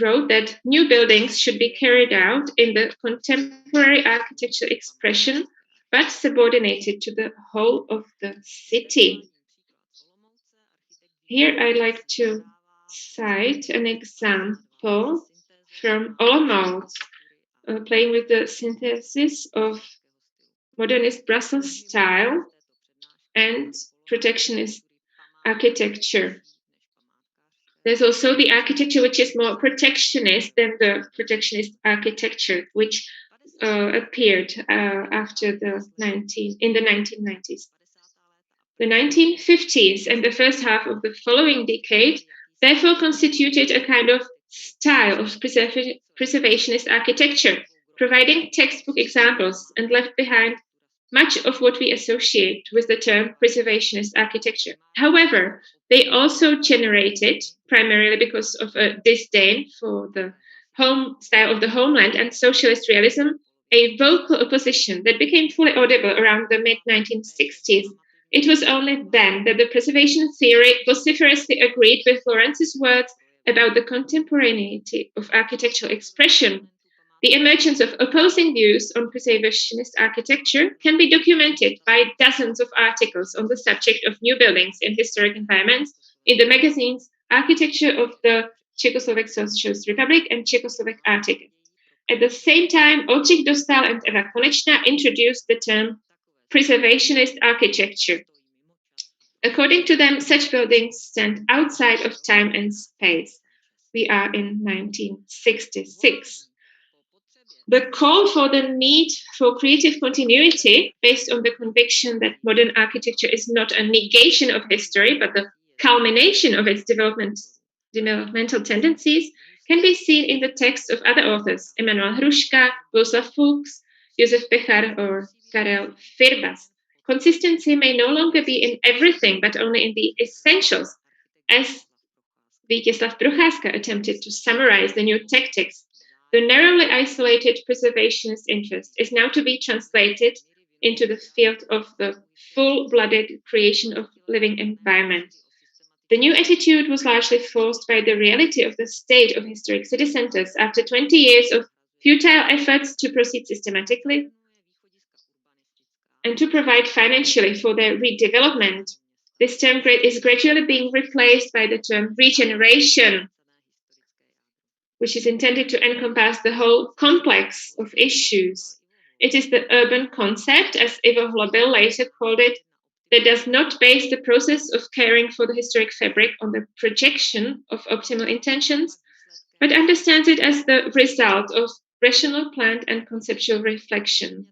wrote that new buildings should be carried out in the contemporary architectural expression, but subordinated to the whole of the city. Here I'd like to cite an example from Olomouc, playing with the synthesis of modernist Brussels style and protectionist architecture. There's also the architecture which is more protectionist than the protectionist architecture, which appeared after in the 1990s. The 1950s and the first half of the following decade therefore constituted a kind of style of preservationist architecture, providing textbook examples and left behind much of what we associate with the term preservationist architecture. However, they also generated, primarily because of a disdain for the home style of the homeland and socialist realism, a vocal opposition that became fully audible around the mid-1960s. It was only then that the preservation theory vociferously agreed with Lawrence's words about the contemporaneity of architectural expression. The emergence of opposing views on preservationist architecture can be documented by dozens of articles on the subject of new buildings in historic environments in the magazines Architecture of the Czechoslovak Socialist Republic and Czechoslovak Article. At the same time, Oldřich Dostal and Eva Konečná introduced the term preservationist architecture. According to them, such buildings stand outside of time and space. We are in 1966. The call for the need for creative continuity, based on the conviction that modern architecture is not a negation of history, but the culmination of its developmental tendencies, can be seen in the texts of other authors, Emanuel Hruška, Václav Fuchs, Josef Pechar, or Karel Firbas. Consistency may no longer be in everything, but only in the essentials, as Vítězslav Procházka attempted to summarize the new tactics. The narrowly isolated preservationist interest is now to be translated into the field of the full-blooded creation of living environment. The new attitude was largely forced by the reality of the state of historic city centers after 20 years of futile efforts to proceed systematically and to provide financially for their redevelopment. This term is gradually being replaced by the term regeneration, which is intended to encompass the whole complex of issues. It is the urban concept, as Ivo Hlobil later called it, that does not base the process of caring for the historic fabric on the projection of optimal intentions, but understands it as the result of rational planned and conceptual reflection.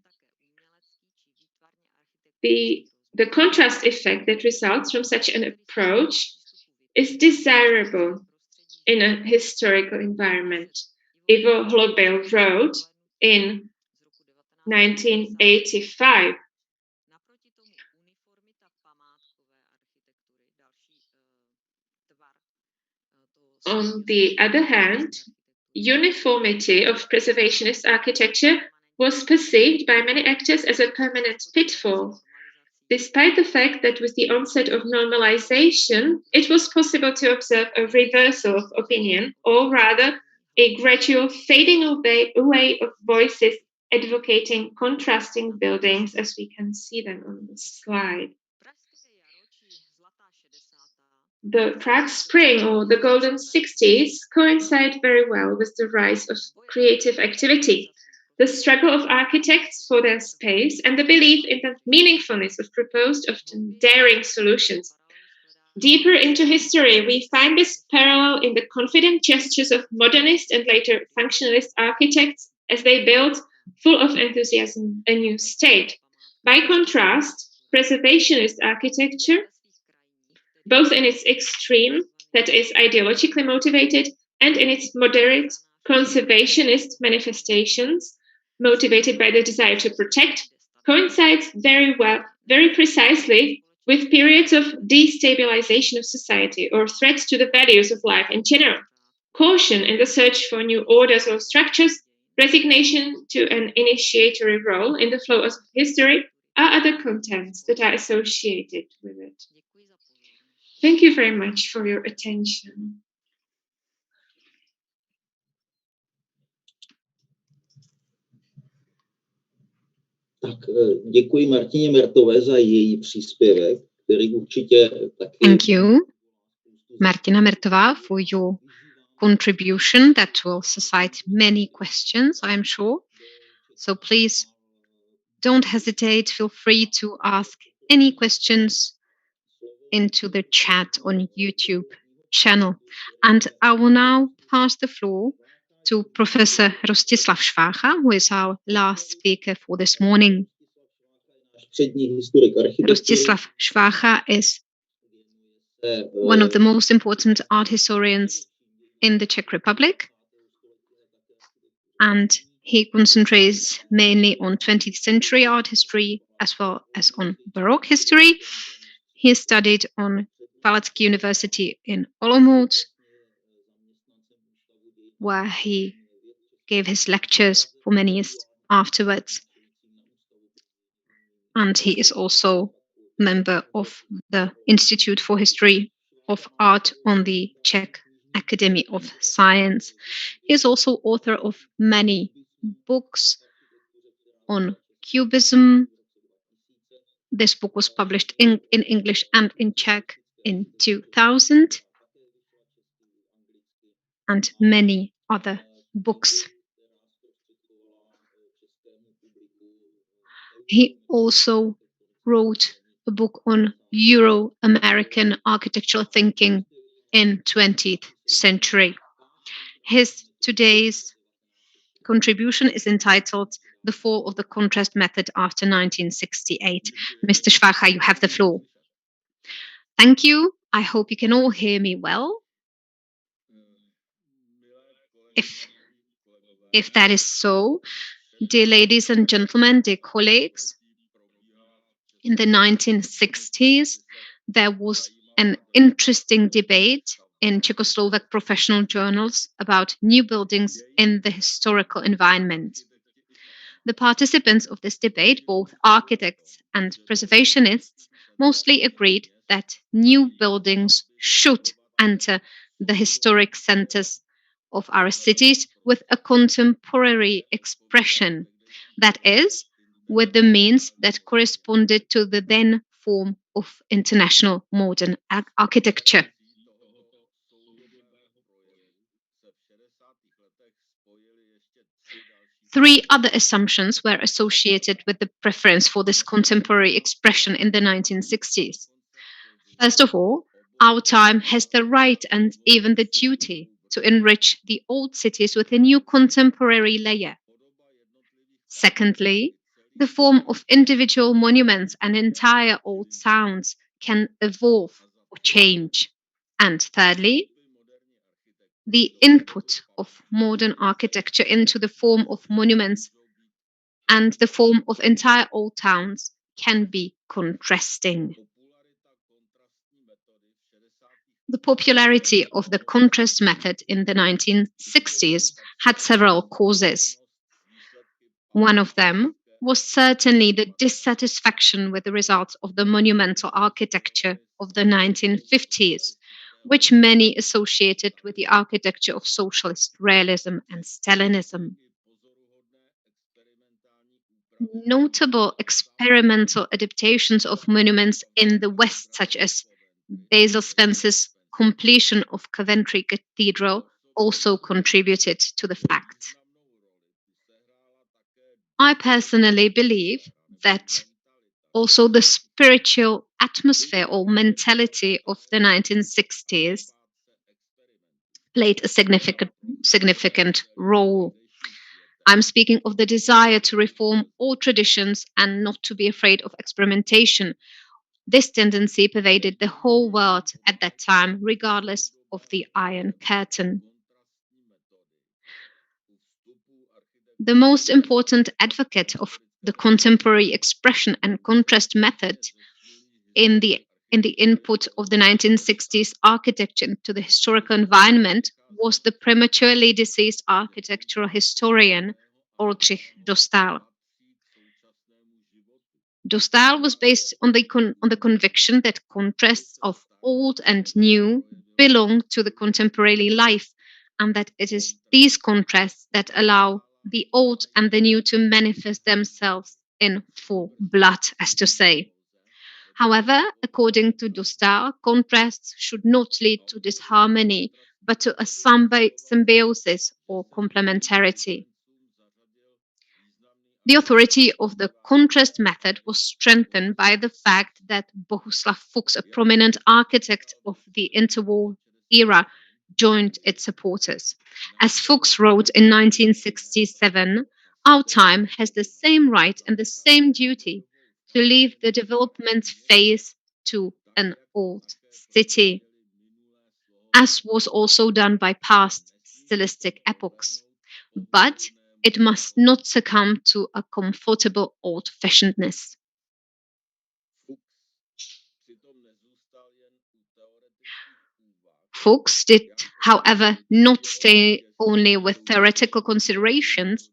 The contrast effect that results from such an approach is desirable in a historical environment. Ivo Hlobil wrote in 1985. On the other hand, uniformity of preservationist architecture was perceived by many actors as a permanent pitfall, despite the fact that with the onset of normalization, it was possible to observe a reversal of opinion, or rather a gradual fading away of voices advocating contrasting buildings, as we can see them on the slide. The Prague Spring, or the Golden 60s, coincide very well with the rise of creative activity, the struggle of architects for their space, and the belief in the meaningfulness of proposed, often daring solutions. Deeper into history, we find this parallel in the confident gestures of modernist and later functionalist architects as they built, full of enthusiasm, a new state. By contrast, preservationist architecture, both in its extreme, that is ideologically motivated, and in its moderate conservationist manifestations, motivated by the desire to protect, coincides very precisely with periods of destabilization of society or threats to the values of life in general. Caution in the search for new orders or structures, resignation to an initiatory role in the flow of history are other contents that are associated with it. Thank you very much for your attention. Tak děkuji Martině Mertové za její příspěvek, který určitě taky... Thank you, Martina Mertová, for your contribution that will suscite many questions, I'm sure. So please don't hesitate, feel free to ask any questions into the chat on YouTube channel. And I will now pass the floor to Professor Rostislav Švácha, who is our last speaker for this morning. Rostislav Švácha is one of the most important art historians in the Czech Republic, and he concentrates mainly on 20th century art history as well as on Baroque history. He studied on Palacký University in Olomouc, where he gave his lectures for many years afterwards. And he is also a member of the Institute for History of Art on the Czech Academy of Science. He is also author of many books on Cubism. This book was published in English and in Czech in 2000, and many other books. He also wrote a book on Euro-American architectural thinking in 20th century. His today's contribution is entitled The Fall of the Contrast Method After 1968. Mr. Švácha, you have the floor. Thank you. I hope you can all hear me well. If that is so, dear ladies and gentlemen, dear colleagues, in the 1960s, there was an interesting debate in Czechoslovak professional journals about new buildings in the historical environment. The participants of this debate, both architects and preservationists, mostly agreed that new buildings should enter the historic centers of our cities with a contemporary expression, that is, with the means that corresponded to the then form of international modern architecture. Three other assumptions were associated with the preference for this contemporary expression in the 1960s. First of all, our time has the right and even the duty to enrich the old cities with a new contemporary layer. Secondly, the form of individual monuments and entire old towns can evolve or change. And thirdly, the input of modern architecture into the form of monuments and the form of entire old towns can be contrasting. The popularity of the contrast method in the 1960s had several causes. One of them was certainly the dissatisfaction with the results of the monumental architecture of the 1950s, which many associated with the architecture of socialist realism and Stalinism. Notable experimental adaptations of monuments in the West, such as Basil Spencer's completion of Coventry Cathedral, also contributed to the fact. I personally believe that also the spiritual atmosphere or mentality of the 1960s played a significant role. I'm speaking of the desire to reform all traditions and not to be afraid of experimentation. This tendency pervaded the whole world at that time, regardless of the Iron Curtain. The most important advocate of the contemporary expression and contrast method in the input of the 1960s architecture into the historical environment was the prematurely deceased architectural historian Oldřich Dostál. Dostál was based on the conviction that contrasts of old and new belong to the contemporary life, and that it is these contrasts that allow the old and the new to manifest themselves in full blood, as to say. However, according to Dostál, contrasts should not lead to disharmony, but to a symbiosis or complementarity. The authority of the contrast method was strengthened by the fact that Bohuslav Fuchs, a prominent architect of the interwar era, joined its supporters. As Fuchs wrote in 1967, "Our time has the same right and the same duty to leave the development phase to an old city, as was also done by past stylistic epochs. But it must not succumb to a comfortable old-fashionedness." Fuchs did, however, not stay only with theoretical considerations,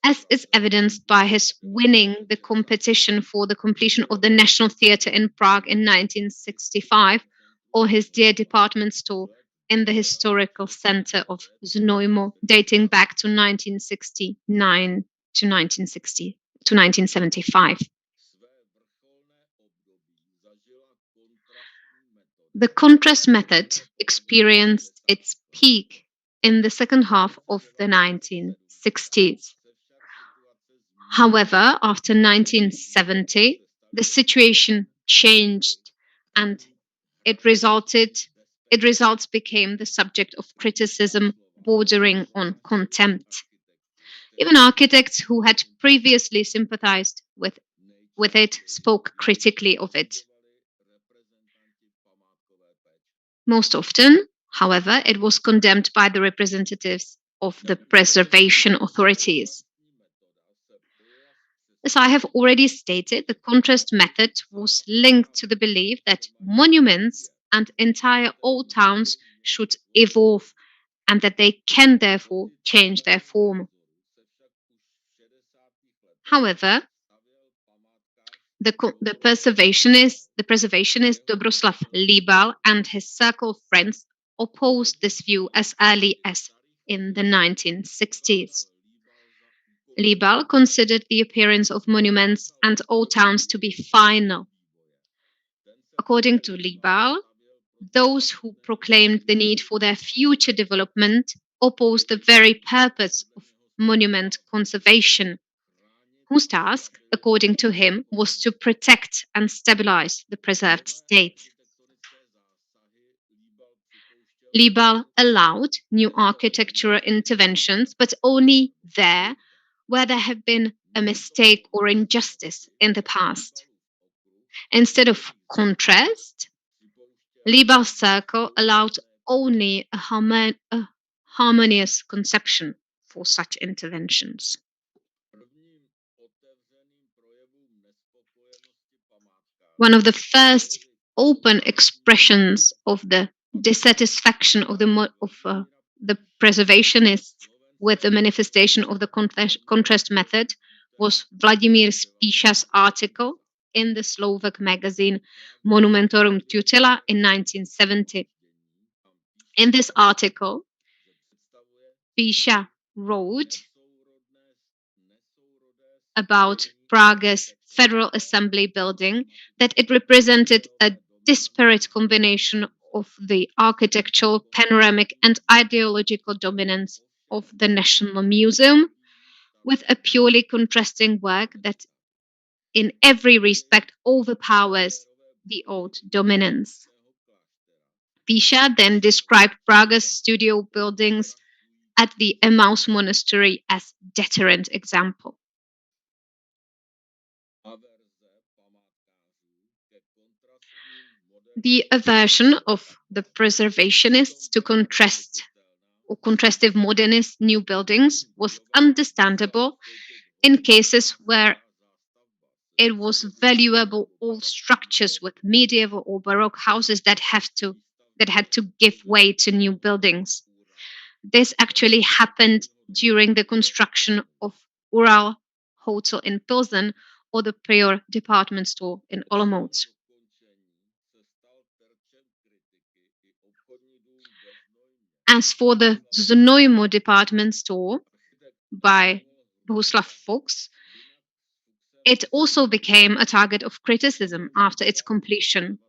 as is evidenced by his winning the competition for the completion of the National Theatre in Prague in 1965, or his dear department store in the historical center of Znojmo, dating back to 1969 to 1975. The contrast method experienced its peak in the second half of the 1960s. However, after 1970, the situation changed, and its results became the subject of criticism bordering on contempt. Even architects who had previously sympathized with it spoke critically of it. Most often, however, it was condemned by the representatives of the preservation authorities. As I have already stated, the contrast method was linked to the belief that monuments and entire old towns should evolve and that they can therefore change their form. However, the preservationist Dobroslav Líbal and his circle of friends opposed this view as early as in the 1960s. Líbal considered the appearance of monuments and old towns to be final. According to Líbal, those who proclaimed the need for their future development opposed the very purpose of monument conservation, whose task, according to him, was to protect and stabilize the preserved state. Líbal allowed new architectural interventions, but only there where there had been a mistake or injustice in the past. Instead of contrast, Líbal's circle allowed only a harmonious conception for such interventions. One of the first open expressions of the dissatisfaction of the preservationists with the manifestation of the contrast method was Vladimír Spíša's article in the Slovak magazine Monumentorum Tutela in 1970. In this article, Spíša wrote about Prague's Federal Assembly building that it represented a disparate combination of the architectural, panoramic, and ideological dominance of the National Museum, with a purely contrasting work that in every respect overpowers the old dominance. Spíša then described Prague's studio buildings at the Emmaus Monastery as deterrent example. The aversion of the preservationists to contrastive modernist new buildings was understandable in cases where it was valuable old structures with medieval or Baroque houses that had to give way to new buildings. This actually happened during the construction of Ural Hotel in Pilsen or the Prior department store in Olomouc. As for the Znojmo department store by Bohuslav Fuchs, it also became a target of criticism after its completion.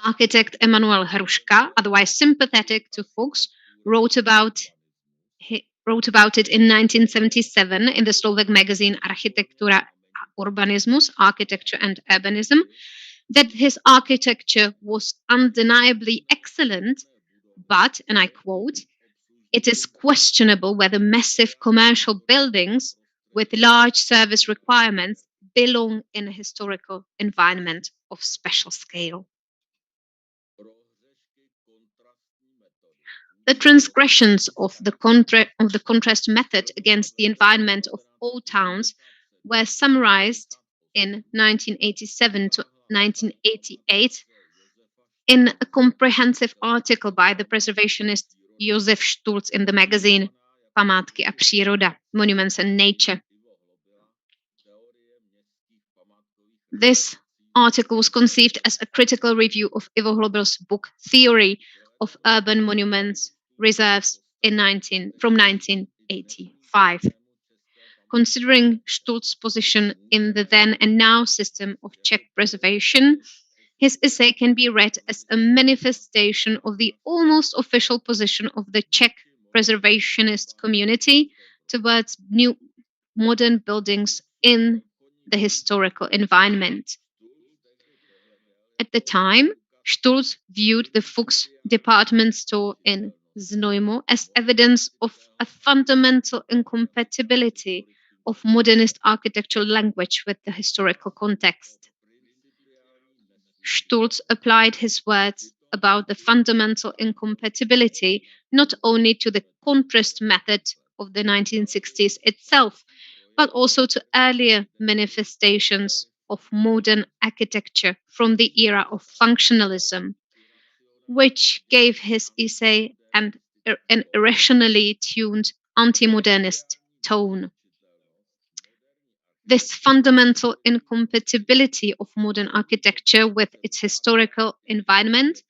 Architect Emanuel Hruška, otherwise sympathetic to Fuchs, wrote about wrote about it in 1977 in the Slovak magazine Architektura a urbanismus, Architecture and Urbanism, that his architecture was undeniably excellent, but, and I quote, "It is questionable whether massive commercial buildings with large service requirements belong in a historical environment of special scale." The transgressions of the contrast method against the environment of old towns were summarized in 1987 to 1988 in a comprehensive article by the preservationist Josef Stulz in the magazine Památky a příroda, Monuments and Nature. This article was conceived as a critical review of Ivo Hlobil's book Theory of Urban Monuments Reserves from 1985. Considering Stulz's position in the then and now system of Czech preservation, his essay can be read as a manifestation of the almost official position of the Czech preservationist community towards new modern buildings in the historical environment. At the time, Stulz viewed the Fuchs department store in Znojmo as evidence of a fundamental incompatibility of modernist architectural language with the historical context. Stulz applied his words about the fundamental incompatibility not only to the contrast method of the 1960s itself, but also to earlier manifestations of modern architecture from the era of functionalism, which gave his essay an irrationally tuned anti-modernist tone. This fundamental incompatibility of modern architecture with its historical environment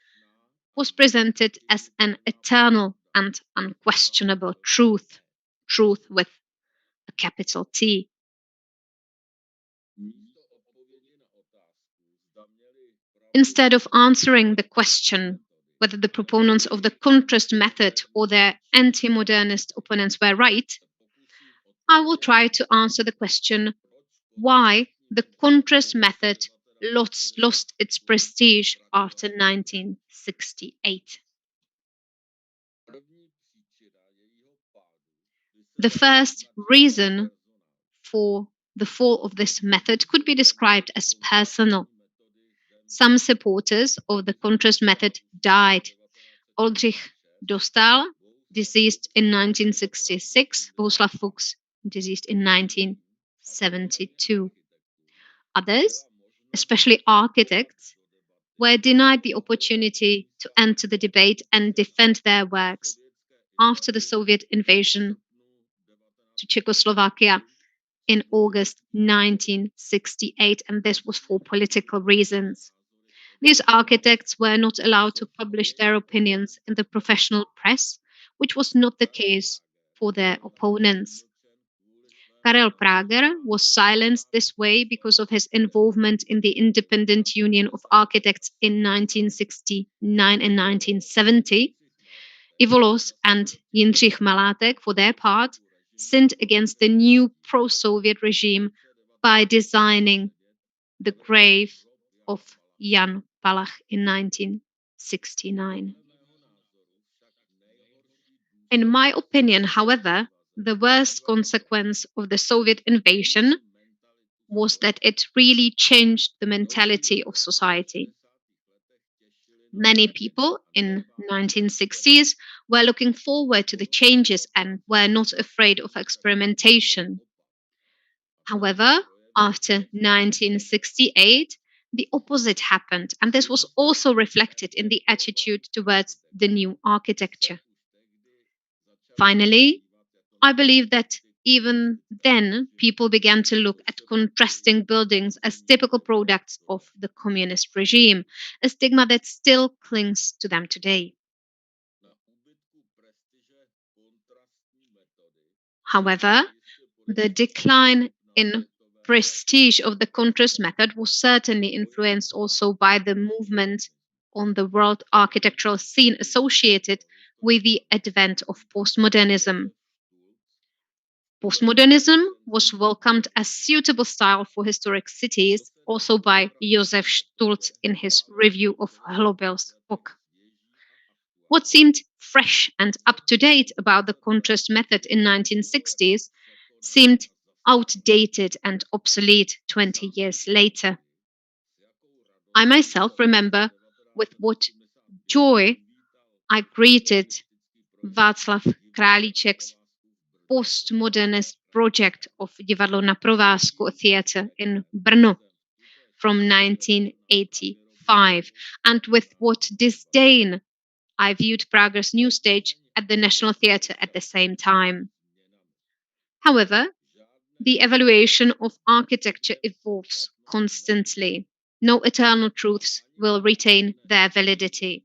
was presented as an eternal and unquestionable truth with a capital T. Instead of answering the question whether the proponents of the contrast method or their anti-modernist opponents were right, I will try to answer the question why the contrast method lost its prestige after 1968. The first reason for the fall of this method could be described as personal. Some supporters of the contrast method died. Oldřich Dostál, deceased in 1966, Bohuslav Fuchs, deceased in 1972. Others, especially architects, were denied the opportunity to enter the debate and defend their works after the Soviet invasion to Czechoslovakia in August 1968, and this was for political reasons. These architects were not allowed to publish their opinions in the professional press, which was not the case for their opponents. Karel Prager was silenced this way because of his involvement in the Independent Union of Architects in 1969 and 1970. Ivo Los and Jindřich Malátek, for their part, sinned against the new pro-Soviet regime by designing the grave of Jan Palach in 1969. In my opinion, however, the worst consequence of the Soviet invasion was that it really changed the mentality of society. Many people in 1960s were looking forward to the changes and were not afraid of experimentation. However, after 1968, the opposite happened, and this was also reflected in the attitude towards the new architecture. Finally, I believe that even then, people began to look at contrasting buildings as typical products of the communist regime, a stigma that still clings to them today. However, the decline in prestige of the contrast method was certainly influenced also by the movement on the world architectural scene associated with the advent of postmodernism. Postmodernism was welcomed as suitable style for historic cities, also by Josef Stulz in his review of Hlobel's book. What seemed fresh and up-to-date about the contrast method in 1960s seemed outdated and obsolete 20 years later. I myself remember with what joy I greeted Václav Králíček's postmodernist project of Divadlo na Provázku, a theatre in Brno from 1985, and with what disdain I viewed Prague's new stage at the National Theatre at the same time. However, the evaluation of architecture evolves constantly. No eternal truths will retain their validity.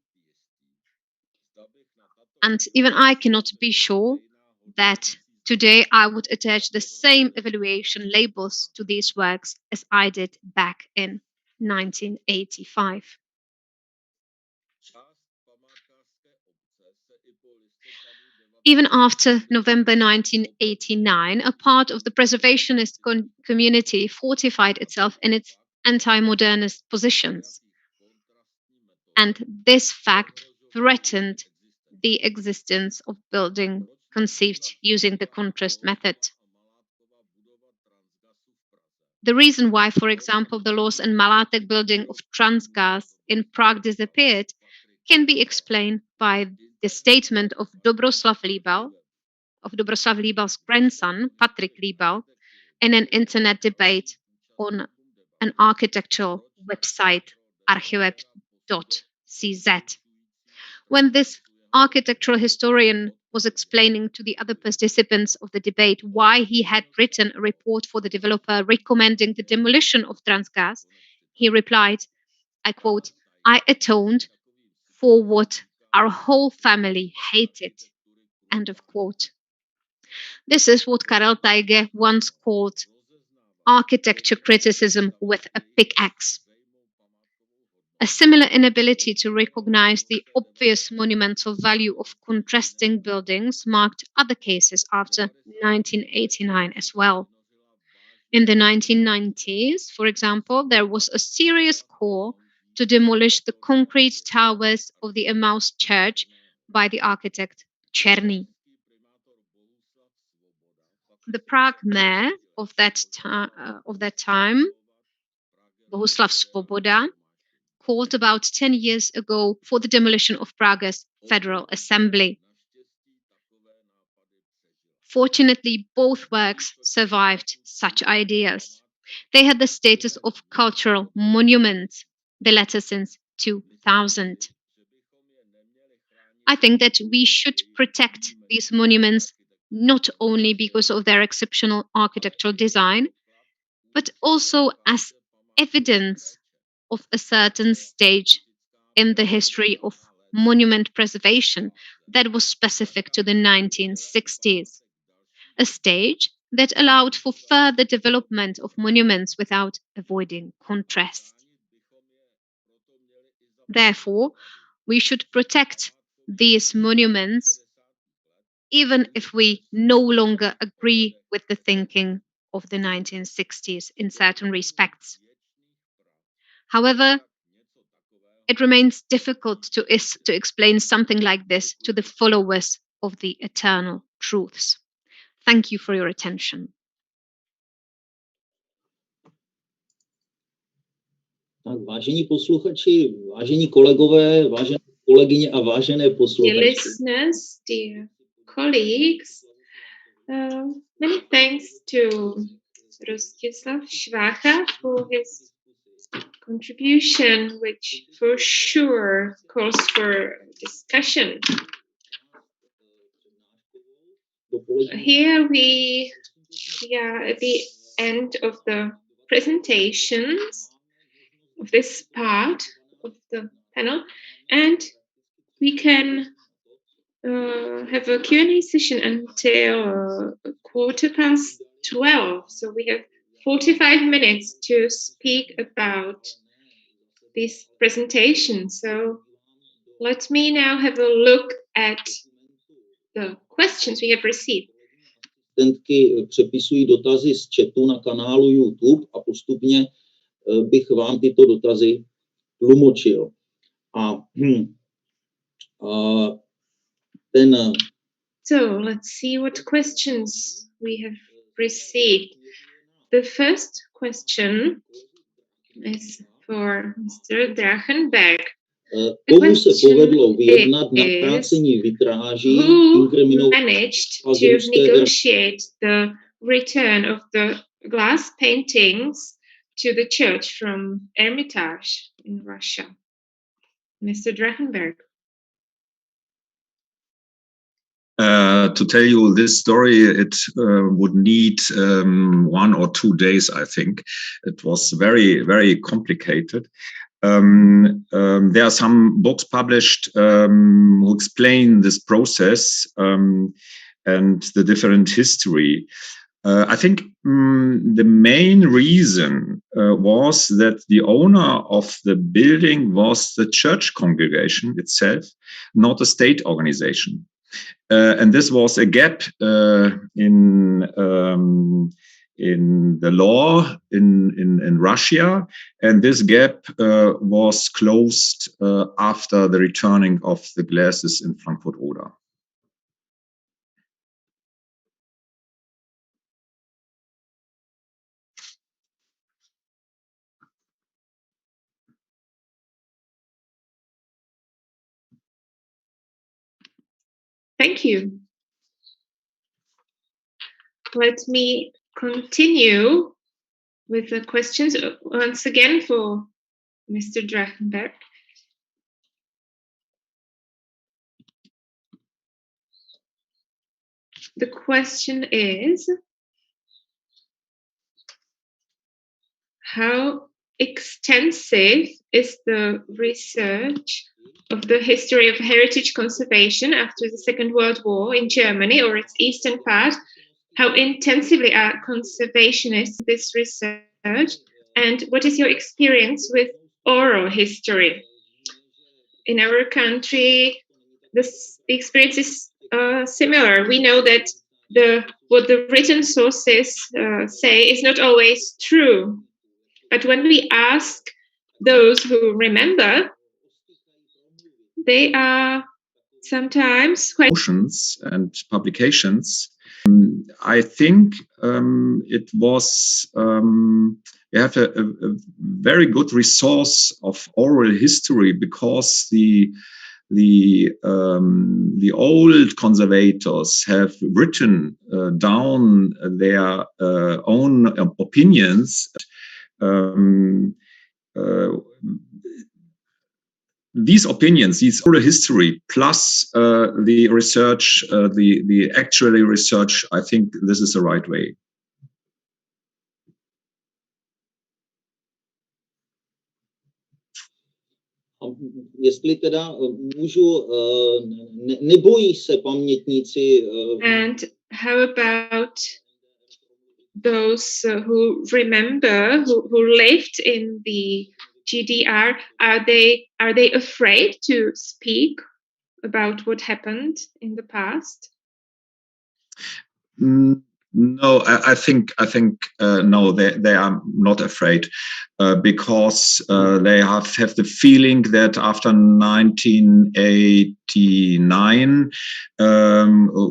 And even I cannot be sure that today I would attach the same evaluation labels to these works as I did back in 1985. Even after November 1989, a part of the preservationist community fortified itself in its anti-modernist positions. And this fact threatened the existence of building conceived using the contrast method. The reason why, for example, the Loos and Malátek building of Transgas in Prague disappeared can be explained by the statement of Dobroslav Líbal's grandson, Patrik Líbal, in an internet debate on an architectural website, archeweb.cz. When this architectural historian was explaining to the other participants of the debate why he had written a report for the developer recommending the demolition of Transgas, he replied, I quote, "I atoned for what our whole family hated," end of quote. This is what Karel Teige once called architecture criticism with a pickaxe. A similar inability to recognize the obvious monumental value of contrasting buildings marked other cases after 1989 as well. In the 1990s, for example, there was a serious call to demolish the concrete towers of the Emmaus Church by the architect Černý. The Prague mayor of that time, Bohuslav Svoboda, called about 10 years ago for the demolition of Prague's Federal Assembly. Fortunately, both works survived such ideas. They had the status of cultural monuments, the latter since 2000. I think that we should protect these monuments not only because of their exceptional architectural design, but also as evidence of a certain stage in the history of monument preservation that was specific to the 1960s, a stage that allowed for further development of monuments without avoiding contrast. Therefore, we should protect these monuments even if we no longer agree with the thinking of the 1960s in certain respects. However, it remains difficult to explain something like this to the followers of the eternal truths. Thank you for your attention. Tak, vážení posluchači, vážení kolegové, vážené kolegyně a vážené posluchačky. Dear listeners, dear colleagues, many thanks to Rostislav Švácha for his contribution, which for sure calls for discussion. Here we are at the end of the presentations of this part of the panel, and we can have a Q&A session until 12:15. So we have 45 minutes to speak about this presentation. So let me now have a look at the questions we have received. asistentky přepisují dotazy z chatu na kanálu YouTube a postupně bych vám tyto dotazy tlumočil. So let's see what questions we have received. The first question is for Mr. Drachenberg. Komu se povedlo vyjednat navrácení vitráží managed to negotiate the return of the glass paintings to the church from Hermitage in Russia? Mr. Drachenberg. To tell you this story, it would need 1 or 2 days, I think. It was very, very complicated. There are some books published who explain this process and the different history. I think the main reason was that the owner of the building was the church congregation itself, not a state organization. And this was a gap in the law in Russia, and this gap was closed after the returning of the glasses in Frankfurt Oder. Thank you. Let me continue with the questions once again for Mr. Drachenberg. The question is, how extensive is the research of the history of heritage conservation after the Second World War in Germany or its eastern part? How intensively are conservationists in this research? And what is your experience with oral history? In our country, the experience is similar. We know that what the written sources say is not always true. But when we ask those who remember, they are sometimes quite... And publications. I think it was, we have a very good resource of oral history because the old conservators have written down their own opinions. These opinions, these oral history, plus the research, the actual research, I think this is the right way. Jestli teda můžu, nebojí se pamětníci. And how about those who remember, who lived in the GDR? Are they afraid to speak about what happened in the past? No, I think no, they are not afraid because they have the feeling that after 1989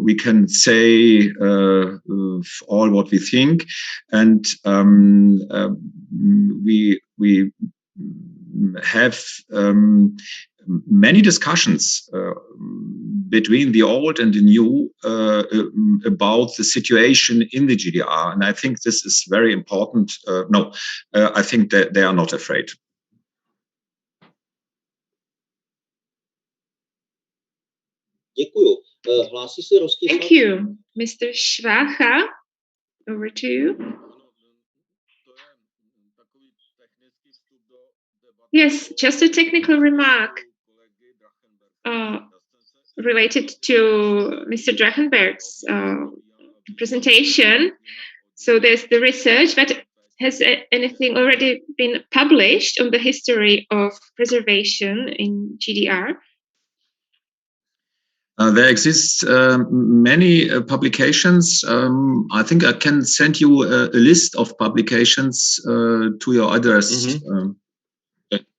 we can say all what we think, and we have many discussions between the old and the new about the situation in the GDR, and I think this is very important. I think that they are not afraid. Děkuju. Hlásí se Rostislav. Thank you, Mr. Švácha. Over to you. Yes, just a technical remark related to Mr. Drachenberg's presentation. So there's the research, but has anything already been published on the history of preservation in GDR? There exists many publications. I think I can send you a list of publications to your address.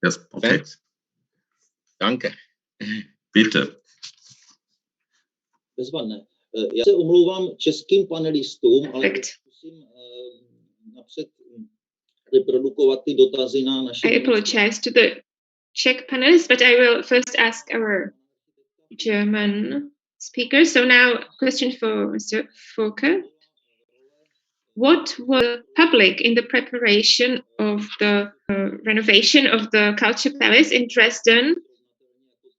Yes, okay. Thanks. Danke. Bitte. Bezvadné. Já se omlouvám českým panelistům, ale musím napřed reprodukovat ty dotazy na naše... I apologize to the Czech panelists, but I will first ask our German speakers. So now, question for Mr. Furkert. What was the public in the preparation of the renovation of the Culture Palace in Dresden?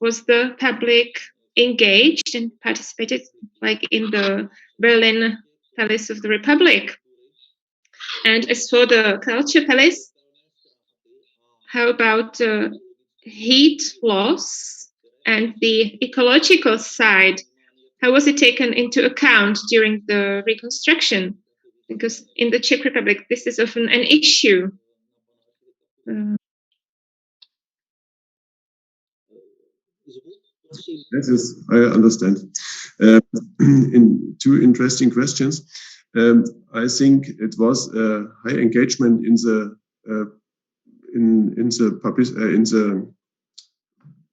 Was the public engaged and participated like in the Berlin Palace of the Republic? And as for the Culture Palace, how about heat loss and the ecological side? How was it taken into account during the reconstruction? Because in the Czech Republic, this is often an issue. Yes, I understand. In two interesting questions. I think it was a high engagement in the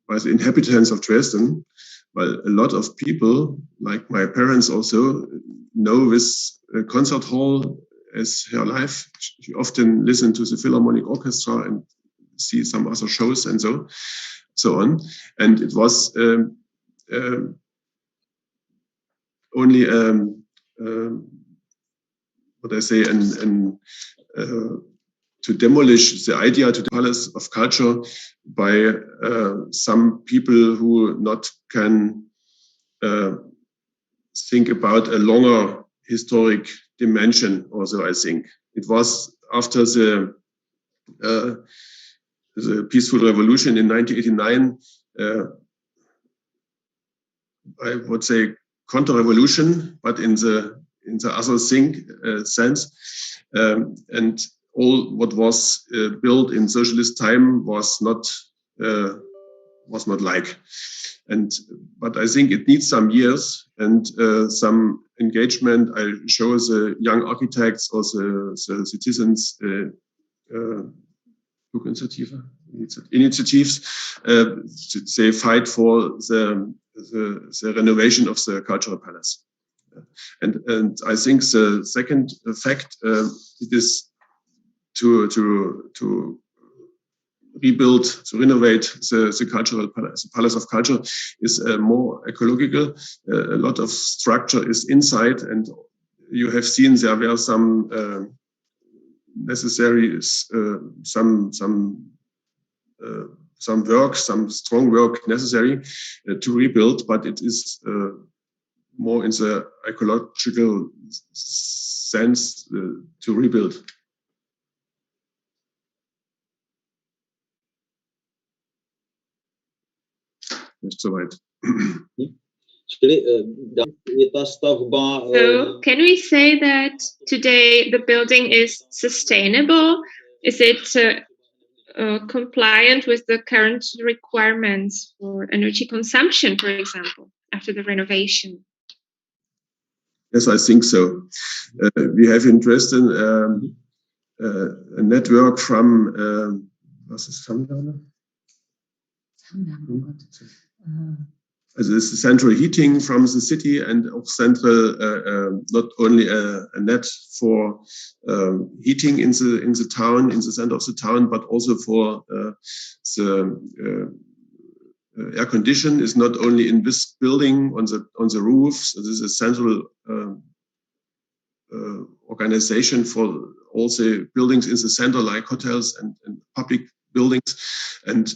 by the inhabitants of Dresden. Well, a lot of people, like my parents, also know this concert hall as her life. She often listened to the Philharmonic Orchestra and see some other shows and so on. And it was only what I say, to demolish the idea to the Palace of Culture by some people who not can think about a longer historic dimension. Also, I think it was after the peaceful revolution in 1989. I would say counter-revolution, but in the other sense, and all what was built in socialist time was not like. But I think it needs some years and some engagement. I show the young architects or the citizens initiatives. They fight for the renovation of the cultural palace. And I think the second fact it is to rebuild, to renovate the cultural palace. The Palace of Culture is more ecological. A lot of structure is inside, and you have seen there were some necessary, some work, some strong work necessary to rebuild, but it is more in the ecological sense to rebuild. So can we say that today the building is sustainable? Is it compliant with the current requirements for energy consumption, for example, after the renovation? Yes, I think so. We have in Dresden a network from this is central heating from the city, and central not only a net for heating in the town, in the center of the town, but also for the air condition is not only in this building on the roof. So this is a central organization for all the buildings in the center, like hotels and public buildings, and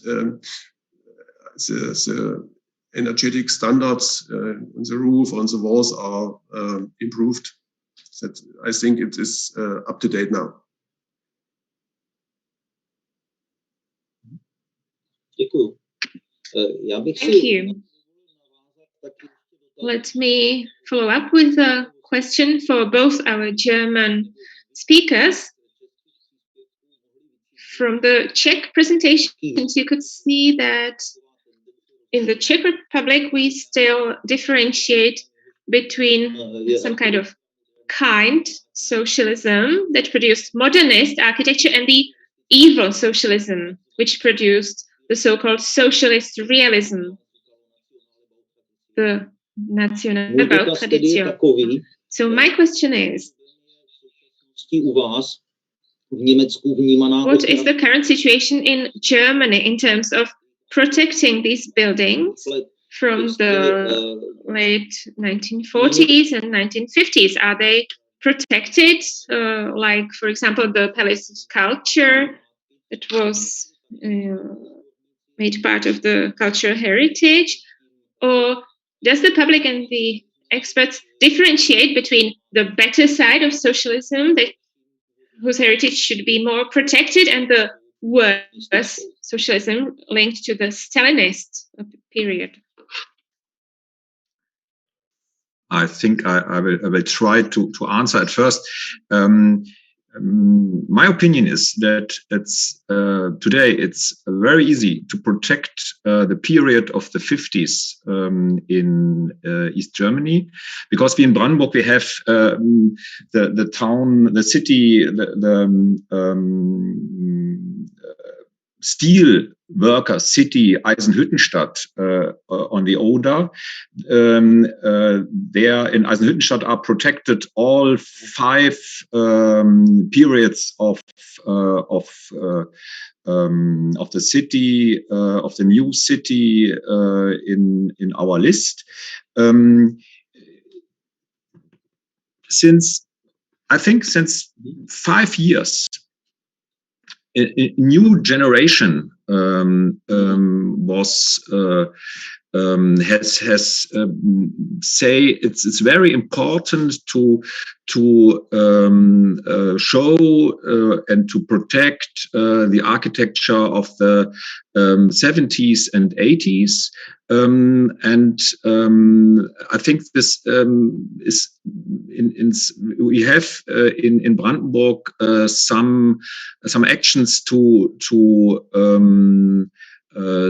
the energetic standards on the roof, on the walls are improved. That I think it is up to date now. Thank you. Let me follow up with a question for both our German speakers. From the Czech presentations, you could see that in the Czech Republic, we still differentiate between some kind socialism that produced modernist architecture and the evil socialism, which produced the so-called socialist realism, the Nationalbautradition. So my question is, what is the current situation in Germany in terms of protecting these buildings from the late 1940s and 1950s? Are they protected, like, for example, the Palace of Culture? It was made part of the cultural heritage. Or does the public and the experts differentiate between the better side of socialism, whose heritage should be more protected, and the worse socialism linked to the Stalinist period? I think I will try to answer at first. My opinion is that today it's very easy to protect the period of the 50s in East Germany, because we in Brandenburg we have the town, the city, the steel worker city Eisenhüttenstadt on the Oder. There in Eisenhüttenstadt are protected all 5 periods of the city, of the new city in our list. Since 5 years, a new generation has say it's very important to show and to protect the architecture of the 70s and 80s, and I think this is we have in Brandenburg some actions to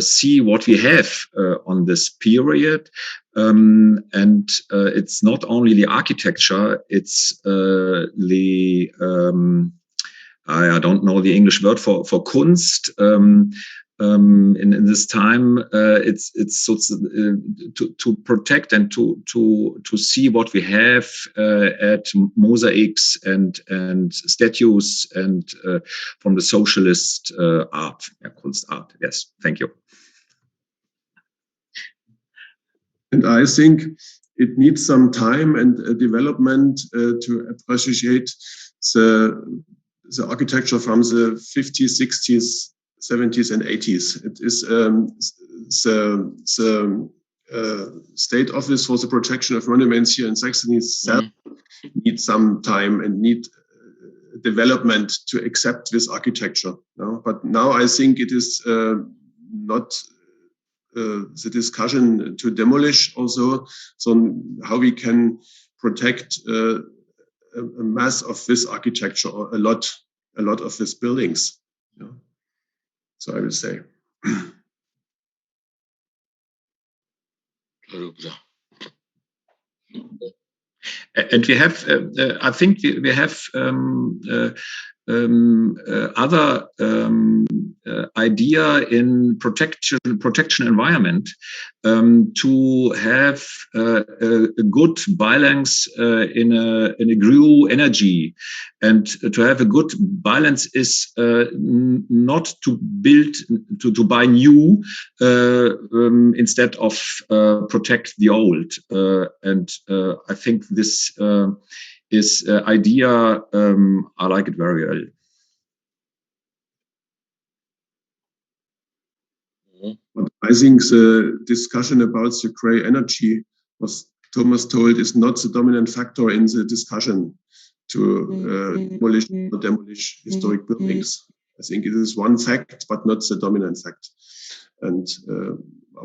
see what we have on this period, and it's not only the architecture, it's I don't know the English word for Kunst. In this time, it's to protect and to see what we have at mosaics and statues and from the socialist art, Kunst art. Yes, thank you. And I think it needs some time and development to appreciate the architecture from the 50s, 60s, 70s and 80s. It is the State Office for the Protection of Monuments here in Saxony needs some time and need development to accept this architecture. No? But now I think it is not the discussion to demolish also, so how we can protect a mass of this architecture, or a lot of these buildings. You know? So I will say. And we have, I think we have other idea in protection environment to have a good balance in a green energy, and to have a good balance is not to build to buy new instead of protect the old, and I think this is idea I like it very well. But I think the discussion about the grey energy, was Thomas told, is not the dominant factor in the discussion to demolish historic buildings. I think it is one fact, but not the dominant fact. And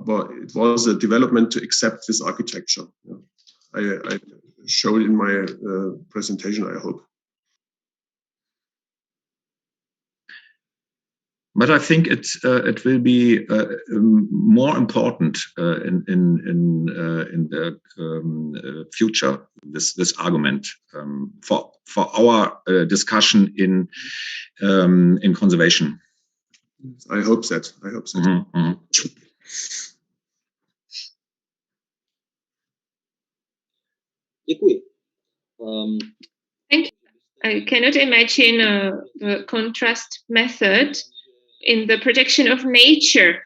but it was a development to accept this architecture. I showed in my presentation, I hope. But I think it will be more important in the future. This argument for our discussion in conservation. I hope that. Mm-hmm. Děkuji. Thank you. I cannot imagine the contrast method in the protection of nature.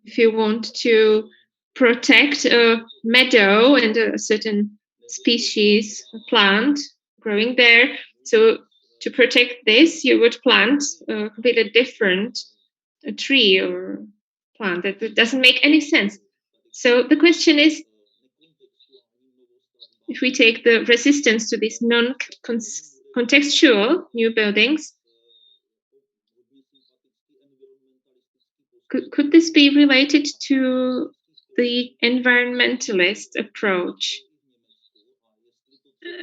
If you want to protect a meadow and a certain species, a plant growing there, so to protect this, you would plant a completely different tree or plant. That doesn't make any sense. So the question is, if we take the resistance to these non-contextual new buildings, could this be related to the environmentalist approach?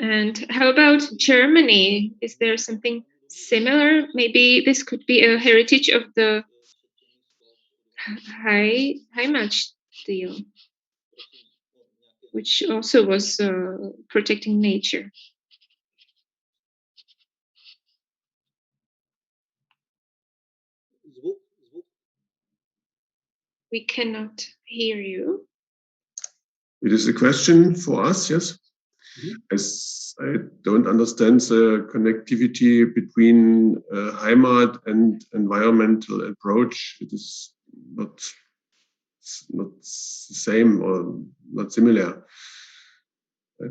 And how about Germany? Is there something similar? Maybe this could be a heritage of the Heimatstil, which also was protecting nature. We cannot hear you. It is a question for us, yes? As I don't understand the connectivity between Heimat and environmental approach. It is not the same or not similar. I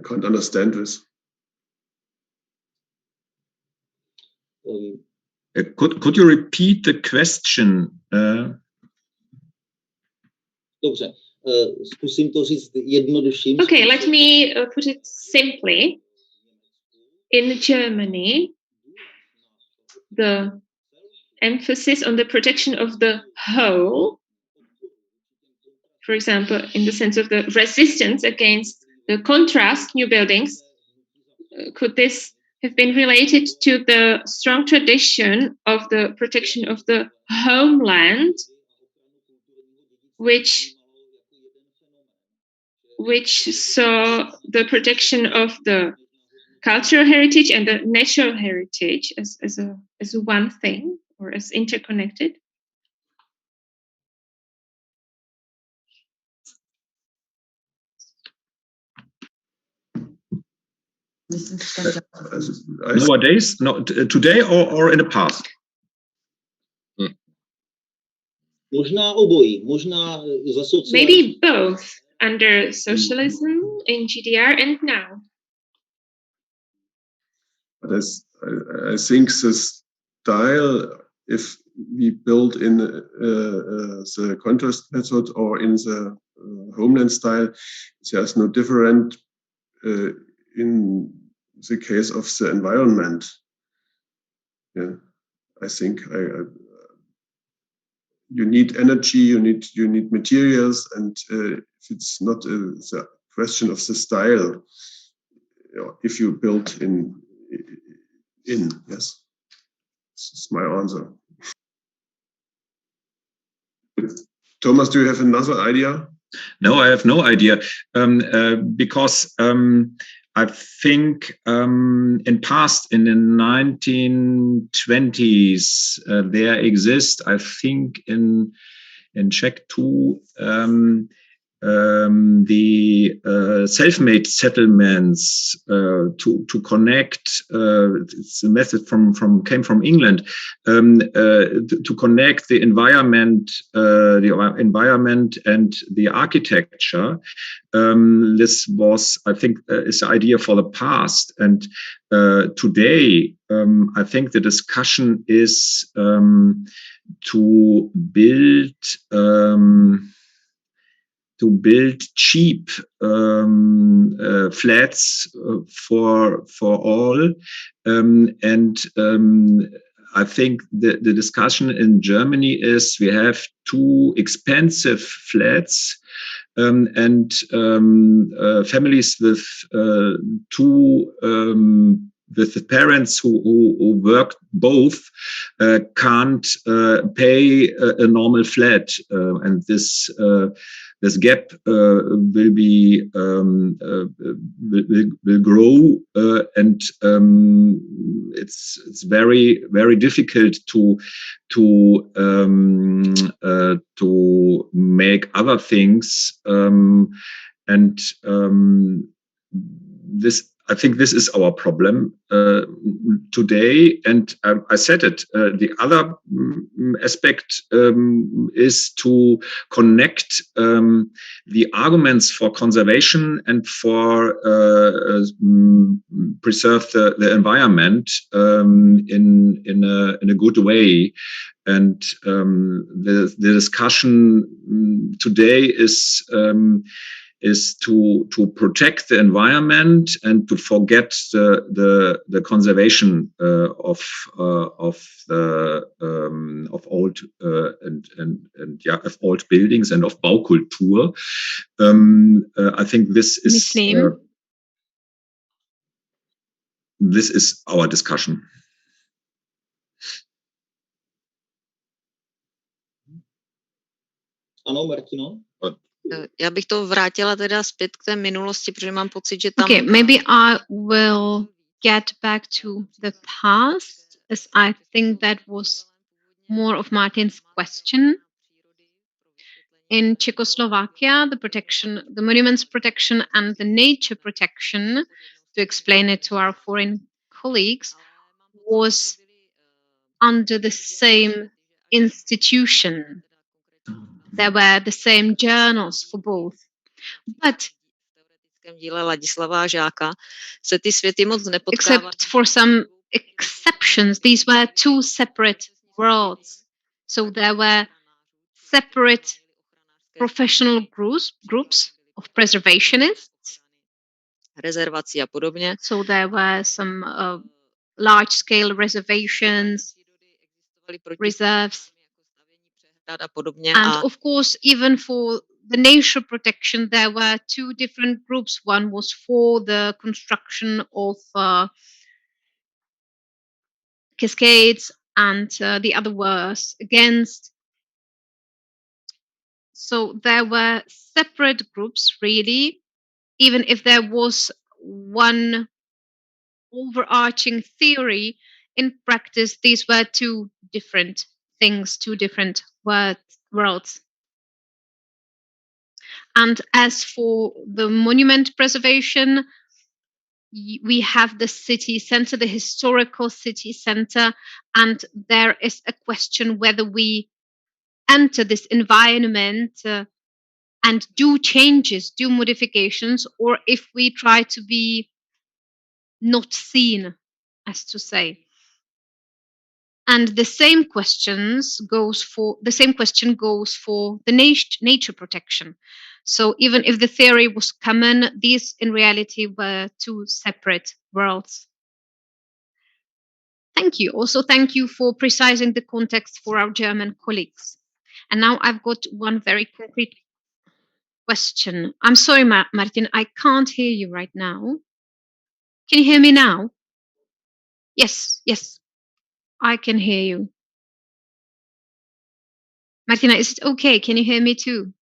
can't understand this. Could you repeat the question? Dobře. Zkusím to říct jednodušším. Okay, let me put it simply. In Germany, the emphasis on the protection of the whole, for example, in the sense of the resistance against the contrast new buildings, could this have been related to the strong tradition of the protection of the homeland, which saw the protection of the cultural heritage and the natural heritage as one thing or as interconnected? Nowadays, today or in the past? Možná obojí, možná za socialismu. Maybe both, under socialism in GDR and now. But I think the style, if we build in the contrast method or in the homeland style, there's no different in the case of the environment. Yeah, I think you need energy, you need materials, and if it's not the question of the style, if you build in yes, this is my answer. Thomas, do you have another idea? No, I have no idea, because I think in past, in the 1920s, there exist, I think in Czech too, the self-made settlements to connect. It's a method came from England, to connect the environment and the architecture. This was, I think, is the idea for the past, and today I think the discussion is to build cheap flats for all, and I think the discussion in Germany is we have too expensive flats and families with with the parents who work both can't pay a normal flat, and this gap will grow, and it's very, very difficult to make other things, and this. I think this is our problem today, and I said it. The other aspect is to connect the arguments for conservation and for preserve the environment in a good way. And the discussion today is to protect the environment and to forget the conservation of old of old buildings and of Baukultur. I think this is our discussion. Ano, Martino? Já bych to vrátila teda zpět k té minulosti, protože mám pocit, že tam... Okay, maybe I will get back to the past, as I think that was more of Martin's question. In Czechoslovakia, the monuments protection and the nature protection, to explain it to our foreign colleagues, was under the same institution. There were the same journals for both. But except for some exceptions, these were two separate worlds. So there were separate professional groups of preservationists. So there were some large-scale reservations, reserves. And of course, even for the nature protection, there were two different groups. One was for the construction of cascades, and the other was against. So there were separate groups, really, even if there was one overarching theory. In practice, these were two different things, two different worlds. And as for the monument preservation, we have the city center, the historical city center, and there is a question whether we enter this environment and do changes, do modifications, or if we try to be not seen, as to say. And the same question goes for the nature protection. So even if the theory was common, these in reality were two separate worlds. Thank you. Also, thank you for precising the context for our German colleagues. And now I've got one very concrete question. I'm sorry, Martin, I can't hear you right now. Can you hear me now? Yes, I can hear you. Martina, is it okay? Can you hear me too?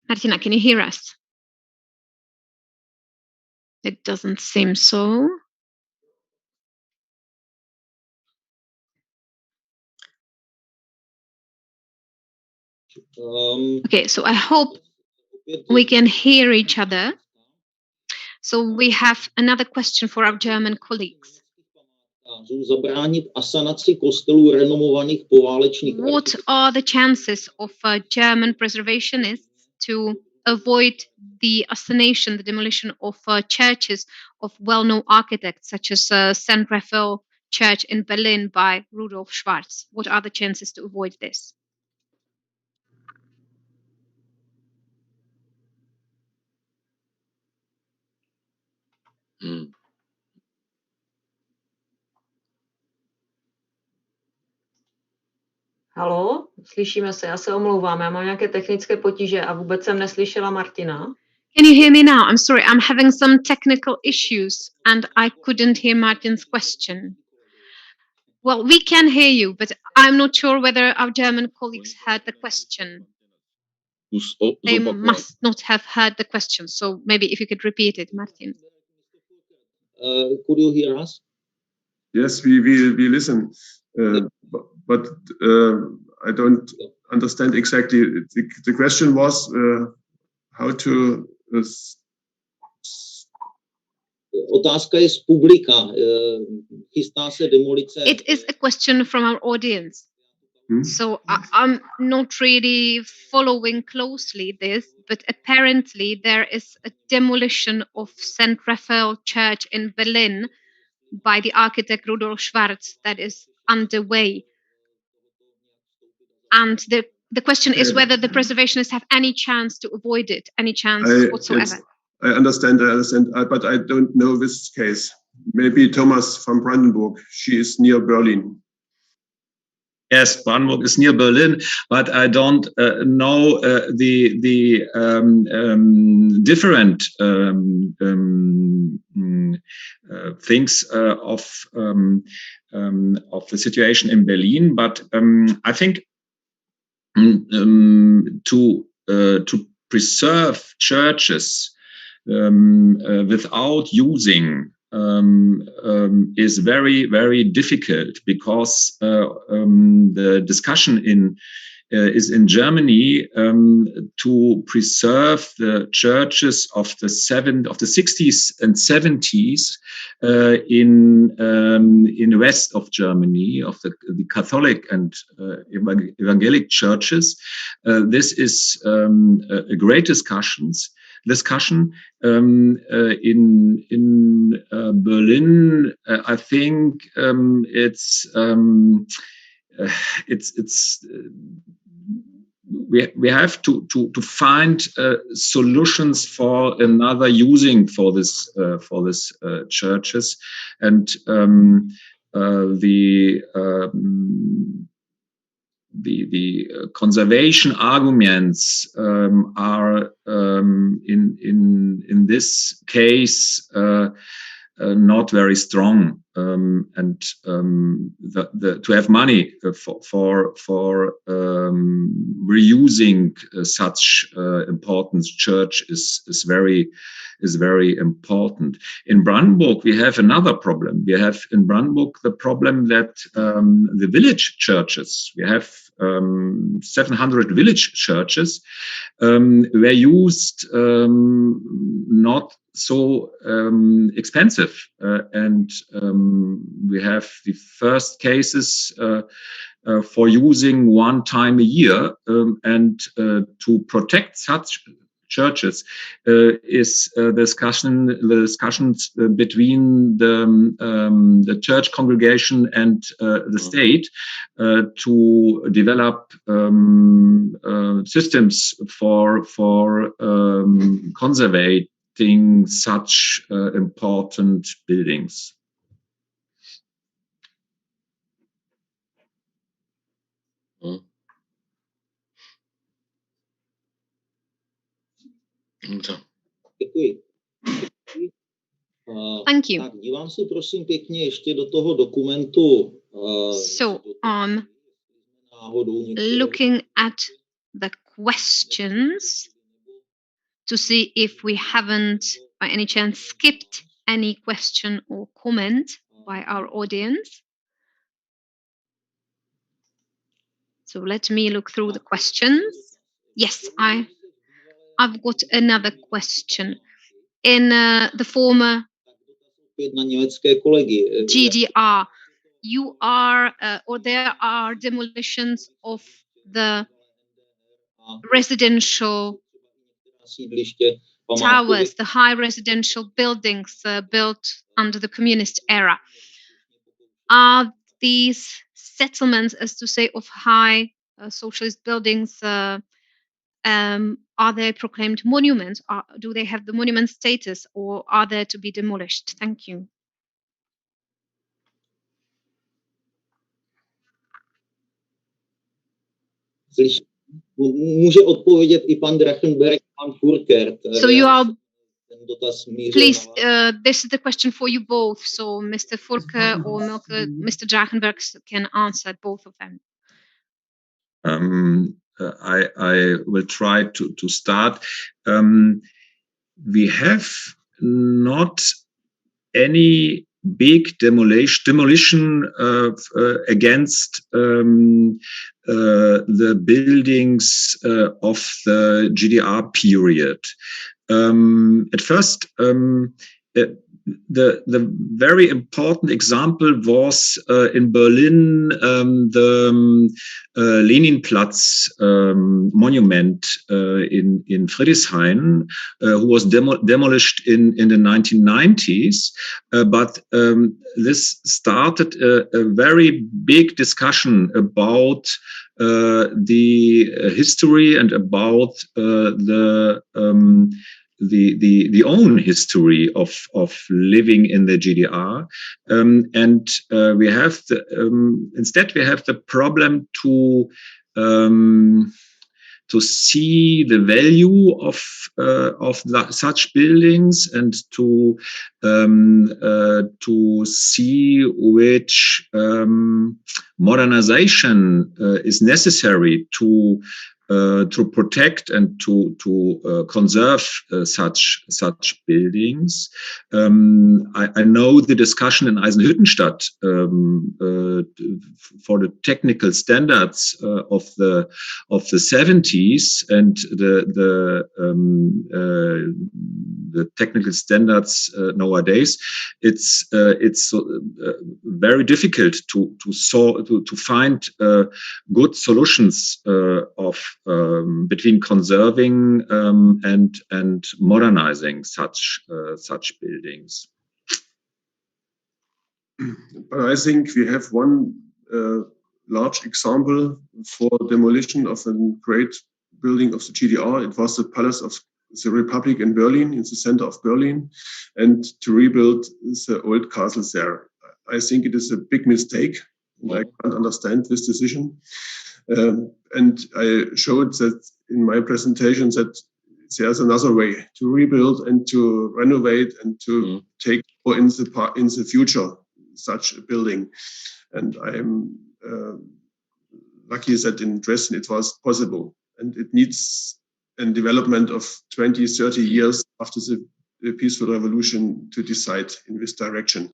Martina, can you hear us? It doesn't seem so. Okay, so I hope we can hear each other. So we have another question for our German colleagues. What are the chances of German preservationists to avoid the assassination, the demolition of churches of well-known architects such as St. Raphael Church in Berlin by Rudolf Schwarz? What are the chances to avoid this? Halo, slyšíme se, já se omlouvám, já mám nějaké technické potíže a vůbec jsem neslyšela Martina. Can you hear me now? I'm sorry, I'm having some technical issues and I couldn't hear Martin's question. Well, we can hear you, but I'm not sure whether our German colleagues heard the question. They must not have heard the question, so maybe if you could repeat it, Martin. Could you hear us? Yes, we listen, but I don't understand exactly. The question was how to. Otázka je z publika. Chystá se demolice. It is a question from our audience. So I'm not really following closely this, but apparently there is a demolition of St. Raphael Church in Berlin by the architect Rudolf Schwarz that is underway. And the question is whether the preservationists have any chance to avoid it, any chance whatsoever. I understand, but I don't know this case. Maybe Thomas from Brandenburg. She is near Berlin. Yes, Brandenburg is near Berlin, but I don't know the different things of the situation in Berlin. But I think to preserve churches without using is very, very difficult, because the discussion is in Germany to preserve the churches of the 60s and 70s in the west of Germany, of the Catholic and evangelic churches. This is a great discussion. In Berlin, I think it's we have to find solutions for another using for this churches, and the conservation arguments are in this case not very strong, and to have money for reusing such important church is very important. In Brandenburg, we have another problem. We have in Brandenburg the problem that the village churches, we have 700 village churches, were used not so expensive, and we have the first cases for using one time a year, and to protect such churches is the discussions between the church congregation and the state to develop systems for conserving such important buildings. Děkuji. Thank you. Tak, dívám se prosím pěkně ještě do toho dokumentu. So looking at the questions to see if we haven't by any chance skipped any question or comment by our audience. So let me look through the questions. Yes, I've got another question. In the former GDR, you are or there are demolitions of the residential towers, the high residential buildings built under the communist era. Are these settlements, as to say, of high socialist buildings, are they proclaimed monuments? Do they have the monument status, or are they to be demolished? Thank you. Může odpovědět i pan Drachenberg, pan Furkert. So you are, please, this is the question for you both. So Mr. Furkert or Mr. Drachenberg can answer both of them. I will try to start. We have not any big demolition against the buildings of the GDR period. At first, the very important example was in Berlin, the Leninplatz monument in Friedrichshain, who was demolished in the 1990s. But this started a very big discussion about the history and about the own history of living in the GDR, and we have instead we have the problem to see the value of such buildings and to see which modernization is necessary to protect and to conserve such buildings. I know the discussion in Eisenhüttenstadt for the technical standards of the 70s and the technical standards nowadays. It's very difficult to find good solutions between conserving and modernizing such buildings. But I think we have one large example for demolition of a great building of the GDR. It was the Palace of the Republic in Berlin, in the center of Berlin, and to rebuild the old castle there. I think it is a big mistake. I can't understand this decision. And I showed that in my presentation that there's another way to rebuild and to renovate and to take in the future such a building. And I'm lucky that in Dresden it was possible. And it needs a development of 20, 30 years after the peaceful revolution to decide in this direction.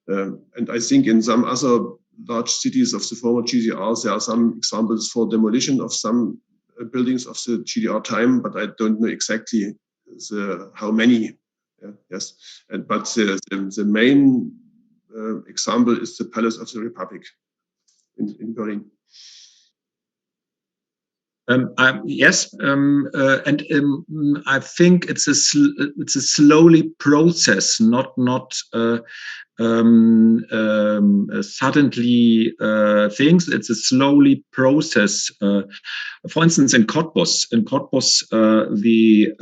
And I think in some other large cities of the former GDR, there are some examples for demolition of some buildings of the GDR time, but I don't know exactly how many. Yes, but the main example is the Palace of the Republic in Berlin. Yes, and I think it's a slowly process, not suddenly things. It's a slowly process. For instance, in Cottbus, the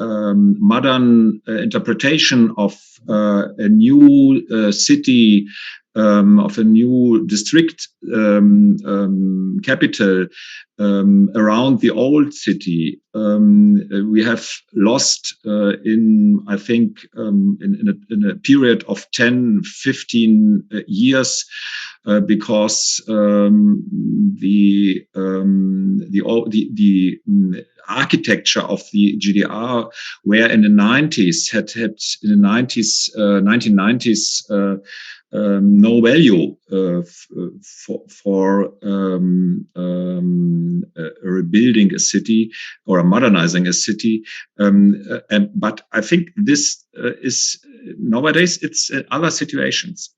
modern interpretation of a new city, of a new district capital around the old city. We have lost I think in a period of 10, 15 years because the architecture of the GDR, where in the 90s had in the 1990s no value for rebuilding a city or modernizing a city. But I think this is nowadays it's other situations,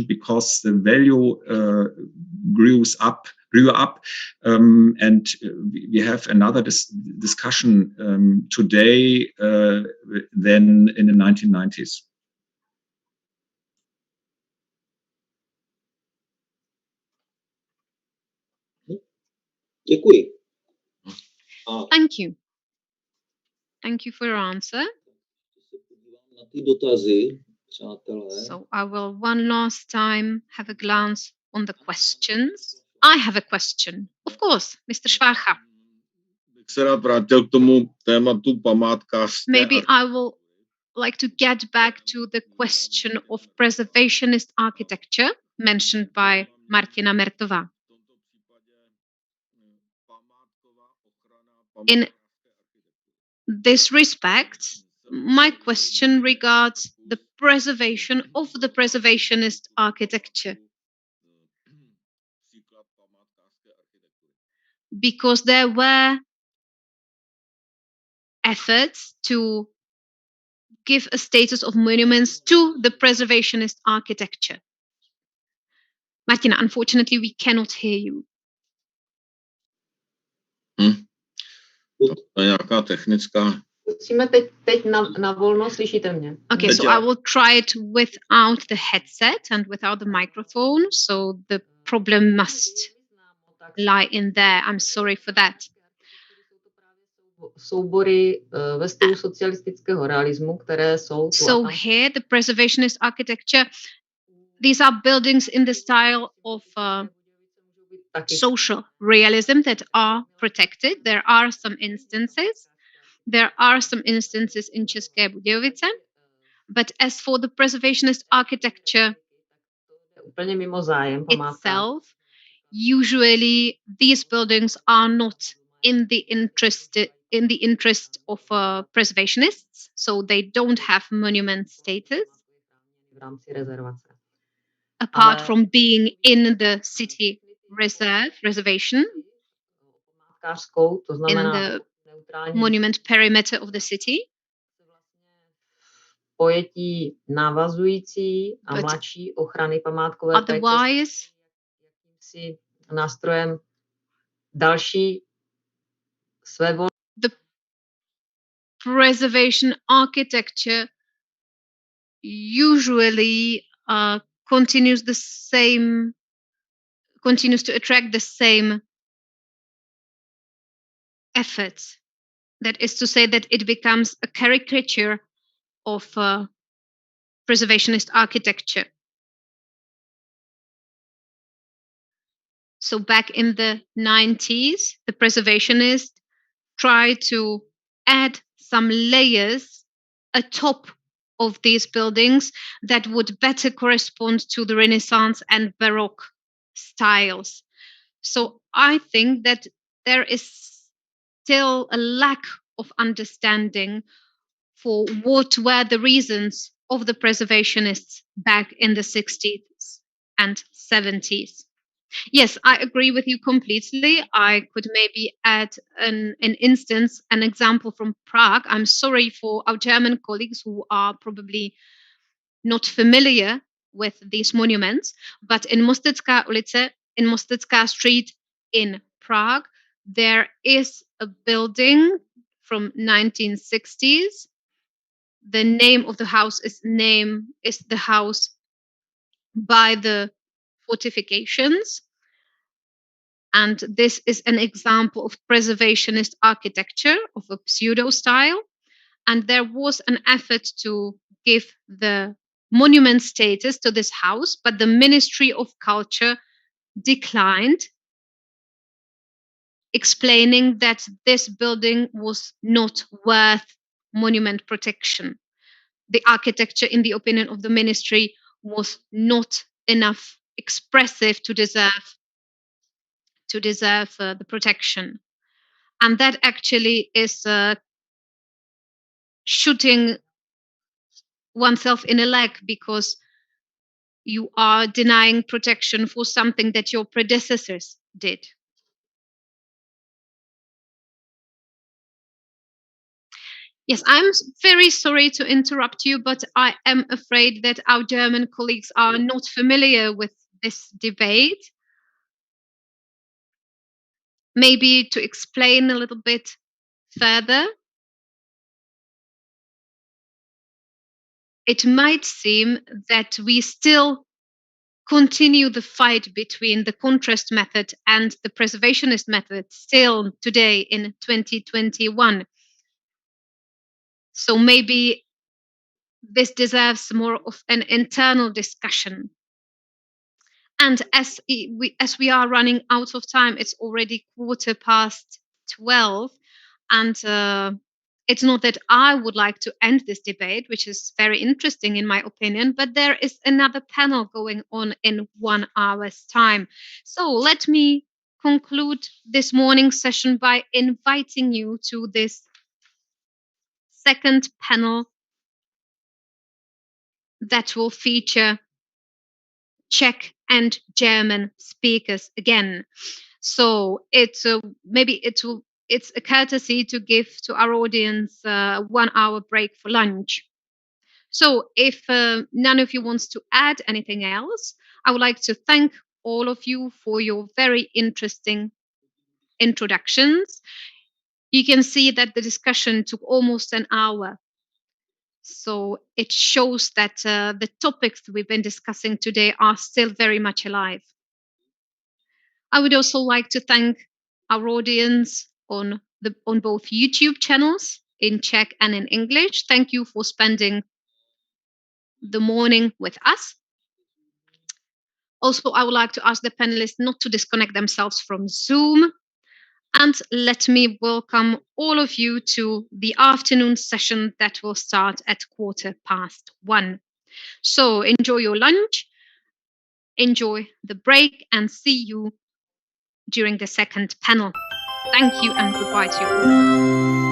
because the value grew up, and we have another discussion today than in the 1990s. Děkuji. Thank you. Thank you for your answer. Na ty dotazy, přátelé. So I will one last time have a glance on the questions. I have a question. Of course, Mr. Švácha. Bych se rád vrátil k tomu tématu památkářské. Maybe I will like to get back to the question of preservationist architecture mentioned by Martina Mertová. In this respect, my question regards the preservation of the preservationist architecture. Because there were efforts to give a status of monuments to the preservationist architecture. Martina, unfortunately, we cannot hear you. To je nějaká technická. Musíme teď na volno, slyšíte mě? Okay, so I will try it without the headset and without the microphone, so the problem must lie in there. I'm sorry for that. Soubory ve stylu socialistického realismu, které jsou... So here, the preservationist architecture, these are buildings in the style of social realism that are protected. There are some instances. There are some instances in České Budějovice. But as for the preservationist architecture itself, usually these buildings are not in the interest of preservationists, so they don't have monument status. Apart from being in the city reservation, in the monument perimeter of the city. Pojetí navazující a mladší ochrany památkové péče si nástrojem další svévolné. The preservation architecture usually continues to attract the same efforts. That is to say that it becomes a caricature of preservationist architecture. So back in the 90s, the preservationists tried to add some layers atop of these buildings that would better correspond to the Renaissance and Baroque styles. So I think that there is still a lack of understanding for what were the reasons of the preservationists back in the 60s and 70s. Yes, I agree with you completely. I could maybe add an example from Prague. I'm sorry for our German colleagues who are probably not familiar with these monuments, but in Mostecká ulice, in Mostecká street in Prague, there is a building from 1960s. The name of the house is the house by the fortifications. And this is an example of preservationist architecture of a pseudo style. And there was an effort to give the monument status to this house, but the Ministry of Culture declined, explaining that this building was not worth monument protection. The architecture, in the opinion of the ministry, was not enough expressive to deserve the protection. And that actually is shooting oneself in the leg, because you are denying protection for something that your predecessors did. Yes, I'm very sorry to interrupt you, but I am afraid that our German colleagues are not familiar with this debate. Maybe to explain a little bit further, it might seem that we still continue the fight between the contrast method and the preservationist method still today in 2021. So maybe this deserves more of an internal discussion. And as we are running out of time, it's already 12:15, and it's not that I would like to end this debate, which is very interesting in my opinion, but there is another panel going on in 1 hour's time. So let me conclude this morning's session by inviting you to this second panel that will feature Czech and German speakers again. So it's a courtesy to give to our audience 1 hour break for lunch. So if none of you wants to add anything else, I would like to thank all of you for your very interesting introductions. You can see that the discussion took almost an hour. So it shows that the topics we've been discussing today are still very much alive. I would also like to thank our audience on both YouTube channels in Czech and in English. Thank you for spending the morning with us. Also, I would like to ask the panelists not to disconnect themselves from Zoom. And let me welcome all of you to the afternoon session that will start at 1:15. So enjoy your lunch, enjoy the break, and see you during the second panel. Thank you and goodbye to you all.